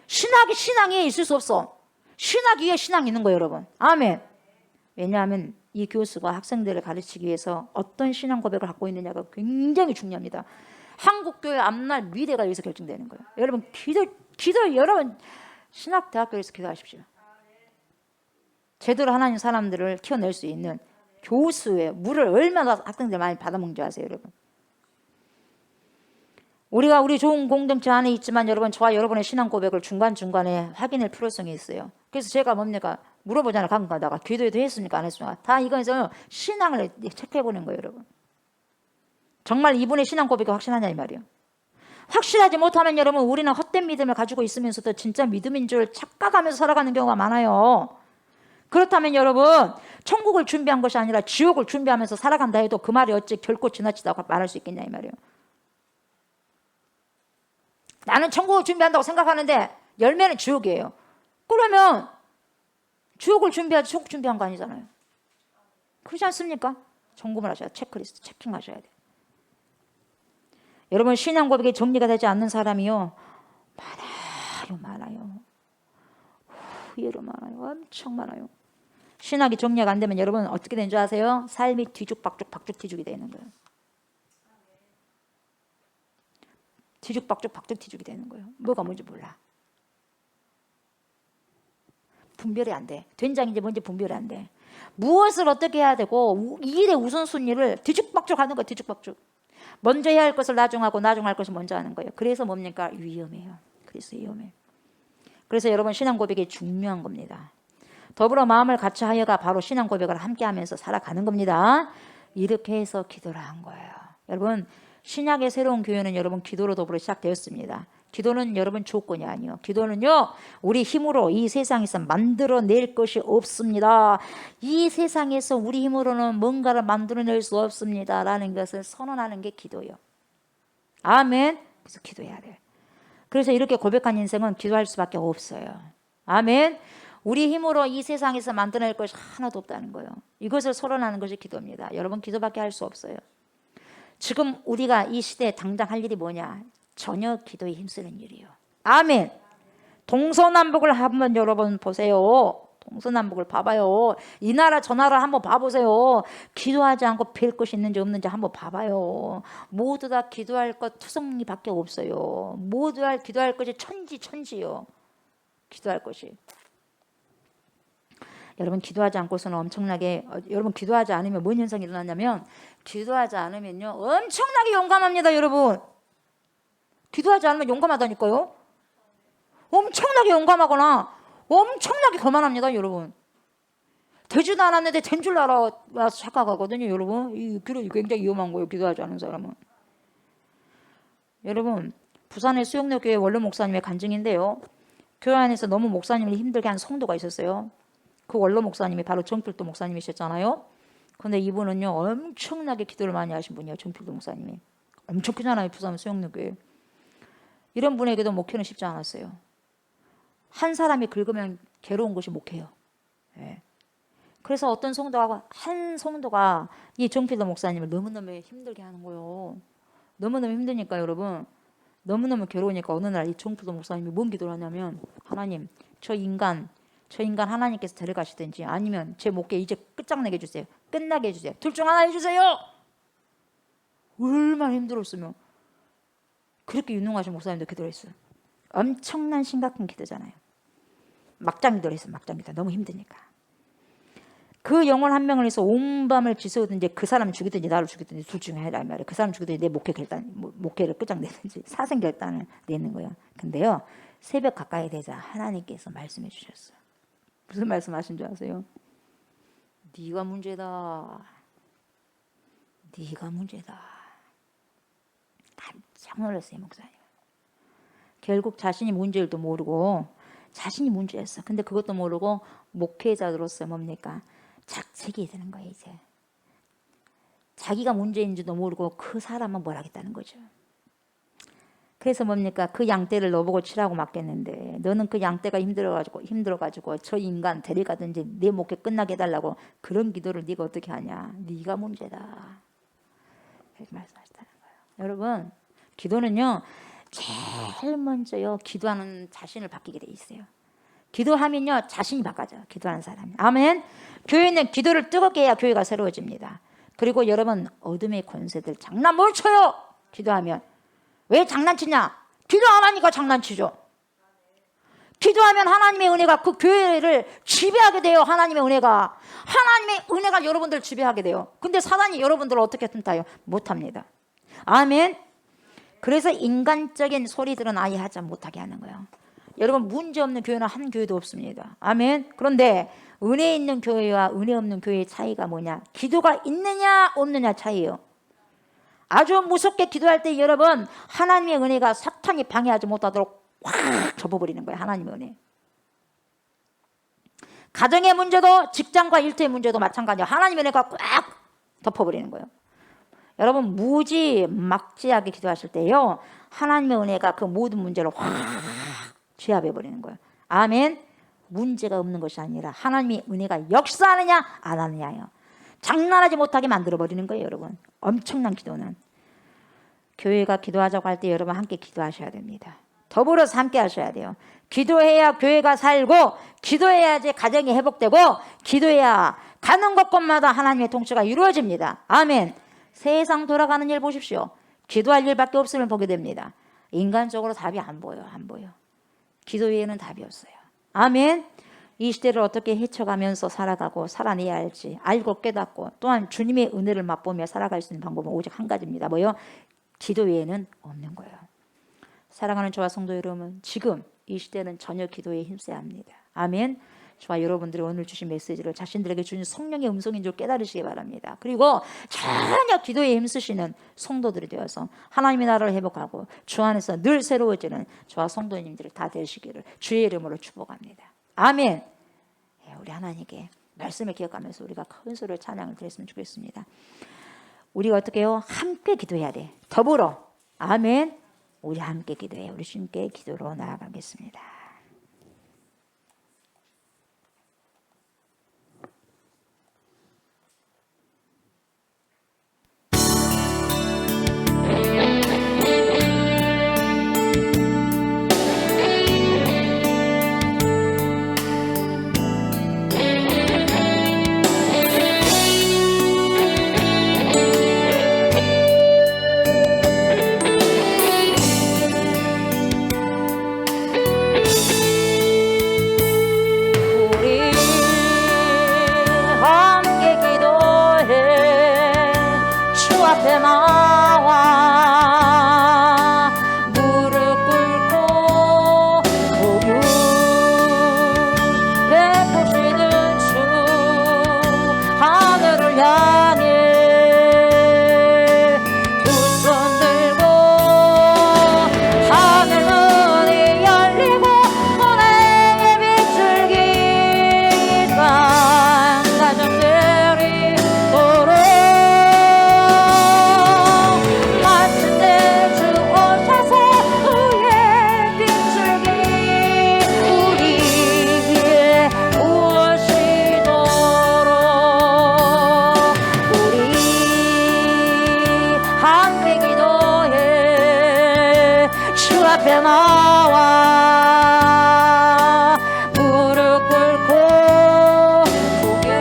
신앙이 있을 수 없어. 신학 위에 신앙이 있는 거예요, 여러분. 아멘. 왜냐하면 이 교수가 학생들을 가르치기 위해서 어떤 신앙 고백을 갖고 있느냐가 굉장히 중요합니다. 한국교회 앞날 미래가 여기서 결정되는 거예요. 여러분 여러분 신학대학교에서 기도하십시오. 제대로 하나님 사람들을 키워낼 수 있는 교수의 물을 얼마나 학생들 많이 받아먹는지 아세요, 여러분? 우리가 우리 좋은 공동체 안에 있지만 여러분, 저와 여러분의 신앙 고백을 중간중간에 확인할 필요성이 있어요. 그래서 제가 뭡니까? 물어보잖아요. 가끔 가다가 기도에도 했습니까? 안 했습니까? 다 이거에서 신앙을 체크해보는 거예요, 여러분. 정말 이분의 신앙 고백이 확실하냐 이 말이에요. 확실하지 못하면 여러분, 우리는 헛된 믿음을 가지고 있으면서도 진짜 믿음인 줄 착각하면서 살아가는 경우가 많아요. 그렇다면 여러분, 천국을 준비한 것이 아니라 지옥을 준비하면서 살아간다 해도 그 말이 어찌 결코 지나치다고 말할 수 있겠냐 이 말이에요. 나는 천국을 준비한다고 생각하는데 열매는 지옥이에요. 그러면 지옥을 준비하지 천국 준비한 거 아니잖아요. 그렇지 않습니까? 점검을 하셔야 돼요. 체크리스트 체킹하셔야 돼요. 여러분 신앙 고백이 정리가 되지 않는 사람이요 많아요. 후회로 많아요. 엄청 많아요. 신학이 정리가 안 되면 여러분 어떻게 되는 줄 아세요? 삶이 뒤죽박죽 뒤죽이 되는 거예요. 뒤죽박죽 뒤죽이 되는 거예요. 뭐가 뭔지 몰라. 분별이 안 돼. 된장인지 뭔지 분별이 안 돼. 무엇을 어떻게 해야 되고 이 일의 우선순위를 뒤죽박죽 하는 거예요. 뒤죽박죽. 먼저 해야 할 것을 나중하고 나중할 것을 먼저 하는 거예요. 그래서 뭡니까? 위험해요. 그래서 위험해. 그래서 여러분 신앙 고백이 중요한 겁니다. 더불어 마음을 같이 하여가 바로 신앙 고백을 함께 하면서 살아가는 겁니다. 이렇게 해서 기도를 한 거예요. 여러분 신약의 새로운 교회는 여러분 기도로 더불어 시작되었습니다. 기도는 여러분 조건이 아니요. 기도는요 우리 힘으로 이 세상에서 만들어낼 것이 없습니다. 이 세상에서 우리 힘으로는 뭔가를 만들어낼 수 없습니다 라는 것을 선언하는 게 기도예요. 아멘. 그래서 기도해야 돼요. 그래서 이렇게 고백한 인생은 기도할 수밖에 없어요. 아멘. 우리 힘으로 이 세상에서 만들어낼 것이 하나도 없다는 거예요. 이것을 선언하는 것이 기도입니다. 여러분 기도밖에 할 수 없어요. 지금 우리가 이 시대에 당장 할 일이 뭐냐? 전혀 기도에 힘쓰는 일이에요. 아멘. 동서남북을 한번 여러분 보세요. 동서남북을 봐봐요. 이 나라 저 나라 한번 봐보세요. 기도하지 않고 뵐 것이 있는지 없는지 한번 봐봐요. 모두 다 기도할 것 투성이밖에 없어요. 모두 다 기도할 것이 천지요. 기도할 것이. 여러분 기도하지 않고서는 엄청나게 여러분 기도하지 않으면 뭔 현상이 일어나냐면 기도하지 않으면요 엄청나게 용감합니다. 여러분 기도하지 않으면 용감하다니까요. 엄청나게 용감하거나 엄청나게 거만합니다. 여러분 되지도 않았는데 된 줄 알아서 착각하거든요. 여러분 이 굉장히 위험한 거예요. 기도하지 않은 사람은. 여러분 부산의 수영로 교회 원로 목사님의 간증인데요. 교회 안에서 너무 목사님을 힘들게 한 성도가 있었어요. 그 원로 목사님이 바로 정필도 목사님이셨잖아요. 근데 이분은요 엄청나게 기도를 많이 하신 분이에요. 정필도 목사님이 엄청 크잖아요. 부산 수영로 교회. 이런 분에게도 목회는 쉽지 않았어요. 한 사람이 긁으면 괴로운 것이 목회예요. 예. 그래서 어떤 성도가 한 성도가 이 정필도 목사님을 너무너무 힘들게 하는 거예요. 너무너무 힘드니까 여러분 너무너무 괴로우니까 어느 날 이 정필도 목사님이 뭔 기도를 하냐면 하나님 저 인간 하나님께서 데려가시든지 아니면 제 목회 이제 끝장내게 해주세요. 끝나게 해주세요. 둘 중 하나 해주세요. 얼마나 힘들었으면 그렇게 유능하신 목사님도 기도를 했어요. 엄청난 심각한 기도잖아요. 막장 기도를 했어요. 막장 기도. 너무 힘드니까. 그 영혼 한 명을 해서 온 밤을 지새우든지 그 사람을 죽이든지 나를 죽이든지 둘 중에 하나란 말이에요. 그 사람 죽이든지 내 목회를 끝장내든지 사생 결단을 내는 거예요. 근데요 새벽 가까이 되자 하나님께서 말씀해 주셨어요. 무슨 말씀하신 줄 아세요? 네가 문제다. 네가 문제다. 깜짝 놀랐어요. 목사님. 결국 자신이 문제일도 모르고 자신이 문제였어. 근데 그것도 모르고 목회자로서 뭡니까? 착색이 되는 거예요. 이제 자기가 문제인지도 모르고 그 사람은 뭘 하겠다는 거죠. 그래서 뭡니까? 그 양떼를 너보고 치라고 맡겼는데 너는 그 양떼가 힘들어가지고 저 인간 데려가든지 내 목회 끝나게 해달라고 그런 기도를 네가 어떻게 하냐? 네가 문제다. 이렇게 말씀하셨다는 거예요. 여러분 기도는요 제일 먼저요 기도하는 자신을 바뀌게 돼 있어요. 기도하면요 자신이 바꿔져요. 기도하는 사람이. 아멘. 교회는 기도를 뜨겁게 해야 교회가 새로워집니다. 그리고 여러분 어둠의 권세들 장난 뭘 쳐요. 기도하면. 왜 장난치냐? 기도 안 하니까 장난치죠. 기도하면 하나님의 은혜가 그 교회를 지배하게 돼요. 하나님의 은혜가 여러분들 지배하게 돼요. 근데 사단이 여러분들을 어떻게 틈타요? 못합니다. 아멘. 그래서 인간적인 소리들은 아예 하지 못하게 하는 거예요. 여러분 문제없는 교회는 한 교회도 없습니다. 아멘. 그런데 은혜 있는 교회와 은혜 없는 교회의 차이가 뭐냐? 기도가 있느냐 없느냐 차이예요. 아주 무섭게 기도할 때 여러분 하나님의 은혜가 사탄이 방해하지 못하도록 확 접어버리는 거예요. 하나님의 은혜. 가정의 문제도 직장과 일터의 문제도 마찬가지예요. 하나님의 은혜가 꽉 덮어버리는 거예요. 여러분 무지막지하게 기도하실 때요 하나님의 은혜가 그 모든 문제를 확 취합해버리는 거예요. 아멘. 문제가 없는 것이 아니라 하나님의 은혜가 역사하느냐 안 하느냐예요. 장난하지 못하게 만들어버리는 거예요. 여러분 엄청난 기도는. 교회가 기도하자고 할 때 여러분 함께 기도하셔야 됩니다. 더불어서 함께 하셔야 돼요. 기도해야 교회가 살고 기도해야지 가정이 회복되고 기도해야 가는 곳곳마다 하나님의 통치가 이루어집니다. 아멘. 세상 돌아가는 일 보십시오. 기도할 일밖에 없으면 보게 됩니다. 인간적으로 답이 안 보여. 기도 외에는 답이 없어요. 아멘. 이 시대를 어떻게 헤쳐가면서 살아가고 살아내야 할지 알고 깨닫고 또한 주님의 은혜를 맛보며 살아갈 수 있는 방법은 오직 한 가지입니다. 뭐요? 기도 외에는 없는 거예요. 사랑하는 저와 성도 여러분, 지금 이 시대는 전혀 기도에 힘써야 합니다. 아멘. 저와 여러분들이 오늘 주신 메시지를 자신들에게 주신 성령의 음성인 줄 깨달으시기 바랍니다. 그리고 전혀 기도에 힘쓰시는 성도들이 되어서 하나님의 나라를 회복하고 주 안에서 늘 새로워지는 저와 성도님들이 다 되시기를 주의 이름으로 축복합니다. 아멘. 우리 하나님께 말씀을 기억하면서 우리가 큰 소리로 찬양을 드렸으면 좋겠습니다. 우리가 어떻게 해요? 함께 기도해야 돼. 더불어. 아멘. 우리 함께 기도해. 우리 주님께 기도로 나아가겠습니다. 앞에 나와 무릎 꿇고 구경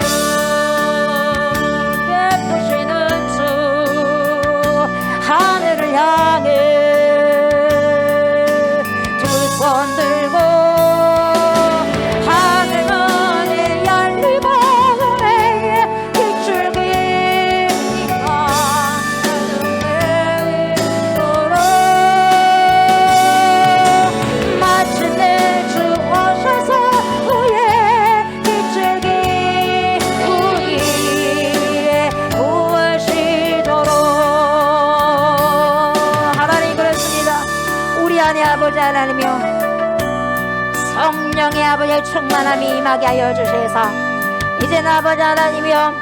베푸시는 주 하늘을 향해 두 손 들고 하늘만에 열리고 은혜의 빗줄기가 마침내 주 오셔서 후에 빗줄기 우리의 구하시도록 하나님 그렇습니다. 우리 안에 아버지 하나님이여 성령의 아버지의 충만함이 임하게 하여 주셔서 이제는 아버지 하나님이여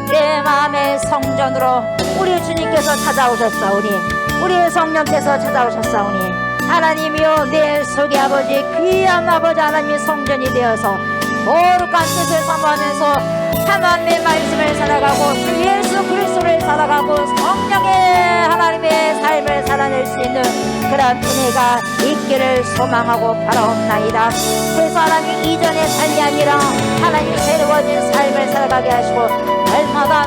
내 마음의 성전으로 우리 주님께서 찾아오셨사오니 우리의 성령께서 찾아오셨사오니 하나님이여 내 속에 아버지 귀한 아버지 하나님의 성전이 되어서 거룩한 뜻을 사모하면서 하나님의 말씀을 살아가고 주 예수 그리스도를 살아가고 성령의 하나님의 삶을 살아낼 수 있는 그런 은혜가 있기를 소망하고 바라옵나이다. 그래서 하나님 이전의 삶이 아니라 하나님 새로워진 삶을 살아가게 하시고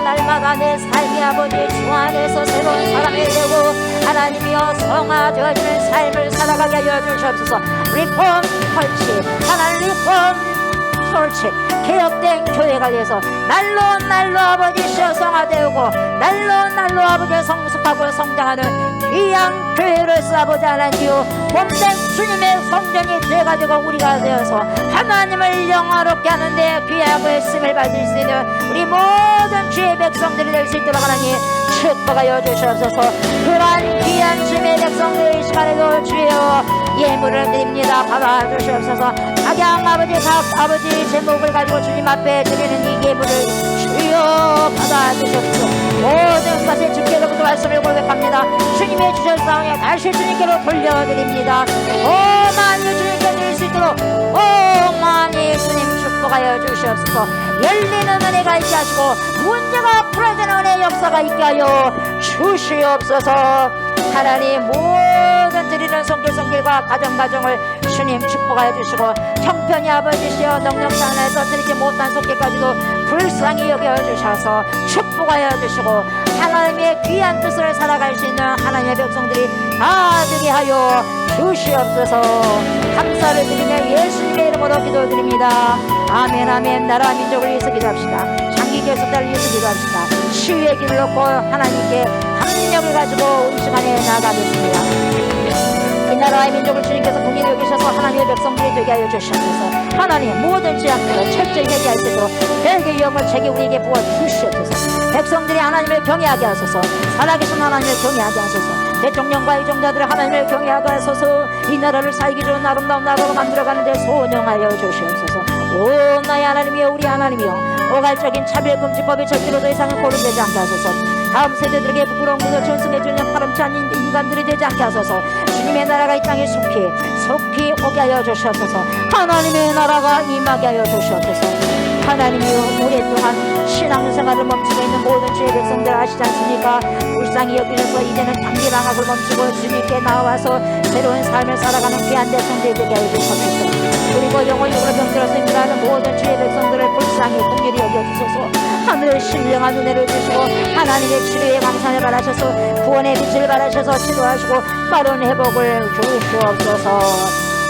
날마다 내 삶이 아버지 주 안에서 새로운 사람이 되고 하나님이여 성화되어지는 삶을 살아가게 하여 주시옵소서. 리폼 컬치 하나님 리폼 컬치 개혁된 교회가 돼서 날로 아버지시여 성화되고 날로 아버지 성숙하고 성장하는 귀한 교회로서 아버지 하나님이여 몸된 주님의 성전이 돼가지고 우리가 되어서 하나님을 영화롭게 하는데 귀하고 했음을 받을 수 있는 우리 모든 주의 백성들이 될 수 있도록 하나님 축복하여 주시옵소서. 그러한 귀한 주의 백성들 이 시간에도 주여 예물을 드립니다. 받아주시옵소서. 각양 아버지 제목을 가지고 주님 앞에 드리는 이 예물을 주여 받아주시옵소서. 모든 것을 주께로부터 말씀을 고백합니다. 주님의 주셨사오니 다시 주님께로 돌려드립니다. 많이 주님께 드릴 수 있도록 많이 주님 축복하여 주시옵소서. 열리는 은혜가 있게 하시고 문제가 풀어지는 은혜의 역사가 있게 하여 주시옵소서. 하나님 모든 드리는 손길과 가정을 주님 축복하여 주시고 형편이 아버지시여 넉넉한 안에서 드리지 못한 손길까지도 불쌍히 여겨주셔서 축복하여 주시고 하나님의 귀한 뜻을 살아갈 수 있는 하나님의 백성들이 다 되게 하여 주시옵소서. 감사를 드리며 예수님의 이름으로 기도드립니다. 아멘 아멘. 나라와 민족을 위해서 기도합시다. 장기 계속자를 위해서 기도합시다. 치유의 길을 놓고 하나님께 합력을 가지고 이 시간에 나아가겠습니다. 이 나라의 민족을 주님께서 공의로 여기셔서 하나님의 백성들이 되게 하여 주시옵소서. 하나님 모든 죄악들을 철저히 회개할 때도 별의 영을 제게 우리에게 부어 주시옵소서. 백성들이 하나님을 경외하게 하소서. 살아계신 하나님을 경외하게 하소서. 대통령과 이종자들을 하나님을 경외하게 하소서. 이 나라를 살기 좋은 아름다운 나라로 만들어가는데 소원영하여 주시옵소서. 오 나의 하나님이여 우리 하나님이여 오갈적인 차별금지법이 절대로 더 이상은 거론되지 않게 하소서. 다음 세대들에게 부끄러운 것을 전승해주는 파렴치 않은 인간들이 되지 않게 하소서. 주님의 나라가 이 땅에 속히 오게 하여 주시옵소서. 하나님의 나라가 임하게 하여 주시옵소서. 하나님이여 오랫동안 신앙생활을 멈추고 있는 모든 주의 백성들 아시지 않습니까? 불쌍히 여기셔서 이제는 장기 방학을 멈추고 주님께 나와서 새로운 삶을 살아가는 귀한 백성들이 되게 하여 주시옵소서. 그리고 영혼력으로 병들어서 힘들어하는 모든 주의 백성들을 불쌍히 긍휼히 여겨주소서. 하늘의 신령한 은혜를 주시고 하나님의 치료의 강산을 바라셔서 구원의 빛을 바라셔서 치료하시고 빠른 회복을 주시옵소서.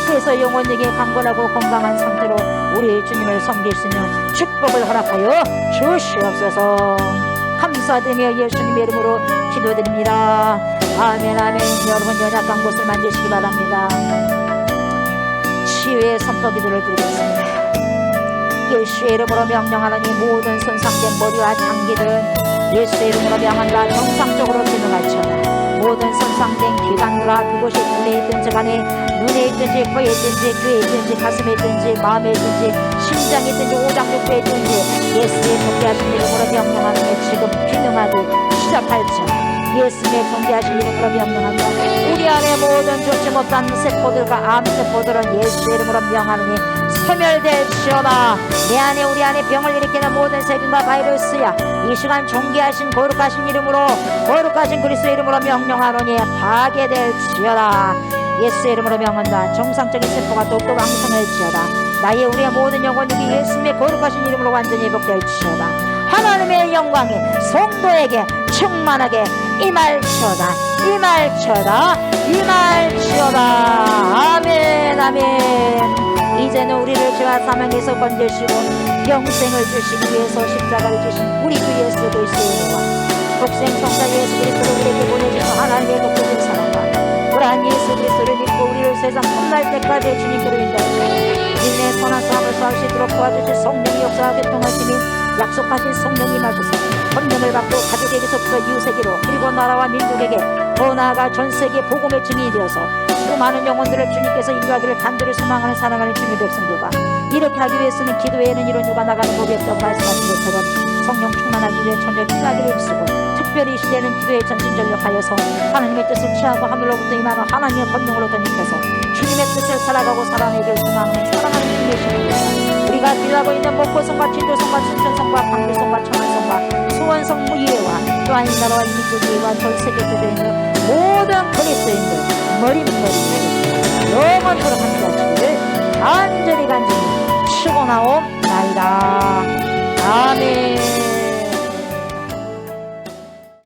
그래서 영혼력이 강건하고 건강한 상태로 우리 주님을 섬길 수 있는 축복을 허락하여 주시옵소서. 감사드리며 예수님의 이름으로 기도드립니다. 아멘 아멘. 여러분 연약한 곳을 만지시기 바랍니다. 치유의 선포 기도를 드리겠습니다. 예수의 이름으로 명령하노니 모든 손상된 머리와 장기들은 예수의 이름으로 명한다. 정상적으로 기능할지어다. 모든 손상된 기관과 그곳이 눈에 있든지 간에 눈에 있든지 코에 있든지 귀에 있든지 가슴에 있든지 마음에 있든지 심장에 있든지 오장육부에 있든지 예수의 존귀하신 이름으로 명령하노니 지금 기능하기 시작할지어다. 예수의 존귀하신 이름으로 명령한다. 우리 안에 모든 좋지 못한 세포들과 암세포들은 예수의 이름으로 명하노니 소멸될지어다. 내 안에 우리 안에 병을 일으키는 모든 세균과 바이러스야 이 시간 존귀하신 거룩하신 이름으로 거룩하신 그리스도의 이름으로 명령하노니 파괴될지어다. 예수의 이름으로 명한다. 정상적인 세포가 더욱더 왕성해지어다. 나의 우리의 모든 영혼이 예수님의 거룩하신 이름으로 완전히 회복될지어다. 하나님의 영광이 성도에게 충만하게 임할지어다. 임할지어다. 임할지어다. 아멘 아멘. 이제는 우리를 죄와 사망에서 건져주시고 영생을 주시기 위해서 십자가를 주신 우리 주 예수 그리스도의 은혜와 복생 성자 예수 그리스도를 우리에게 보내주신 하나님의 독보적인 사랑과 불안 예수 그리스도를 믿고 우리를 세상 끝날 때까지 주님께로 인도하시고 우리의 선한 삶을 살 수 있도록 도와주실 성령이 역사하게 통하시니 약속하신 성령이 임하셔서 권능을 받고 가족에게서부터 이웃에게로 그리고 나라와 민족에게 더 나아가 전 세계 복음의 증인이 되어서 수많은 영혼들을 주님께서 인도하기를 간절히 소망하는 사랑하는 주님의 백성들과 이렇게 하기 위해서는 기도 외에는 이런 유가 나가는 법이 없다고 말씀하신 것처럼 성령 충만하기 위해 천천히 기도하기를 힘쓰고 특별히 이 시대는 기도에 전심전력하여서 하나님의 뜻을 취하고 하늘로부터 임하는 하나님의 권능으로 던집혀서 주님의 뜻을 살아가고 살아내기를 소망하는 사랑하는 주님의 신입니다. 우리가 기도하고 있는 목포성과 진도성과 춘천성과 광주성과 천안성과 수원성 무예와 또한 이 나라와 이 민족과 전 세계에 펴져 있는 모든 그리스도인들 머리머리 영원토록 함께 하시기를 간절히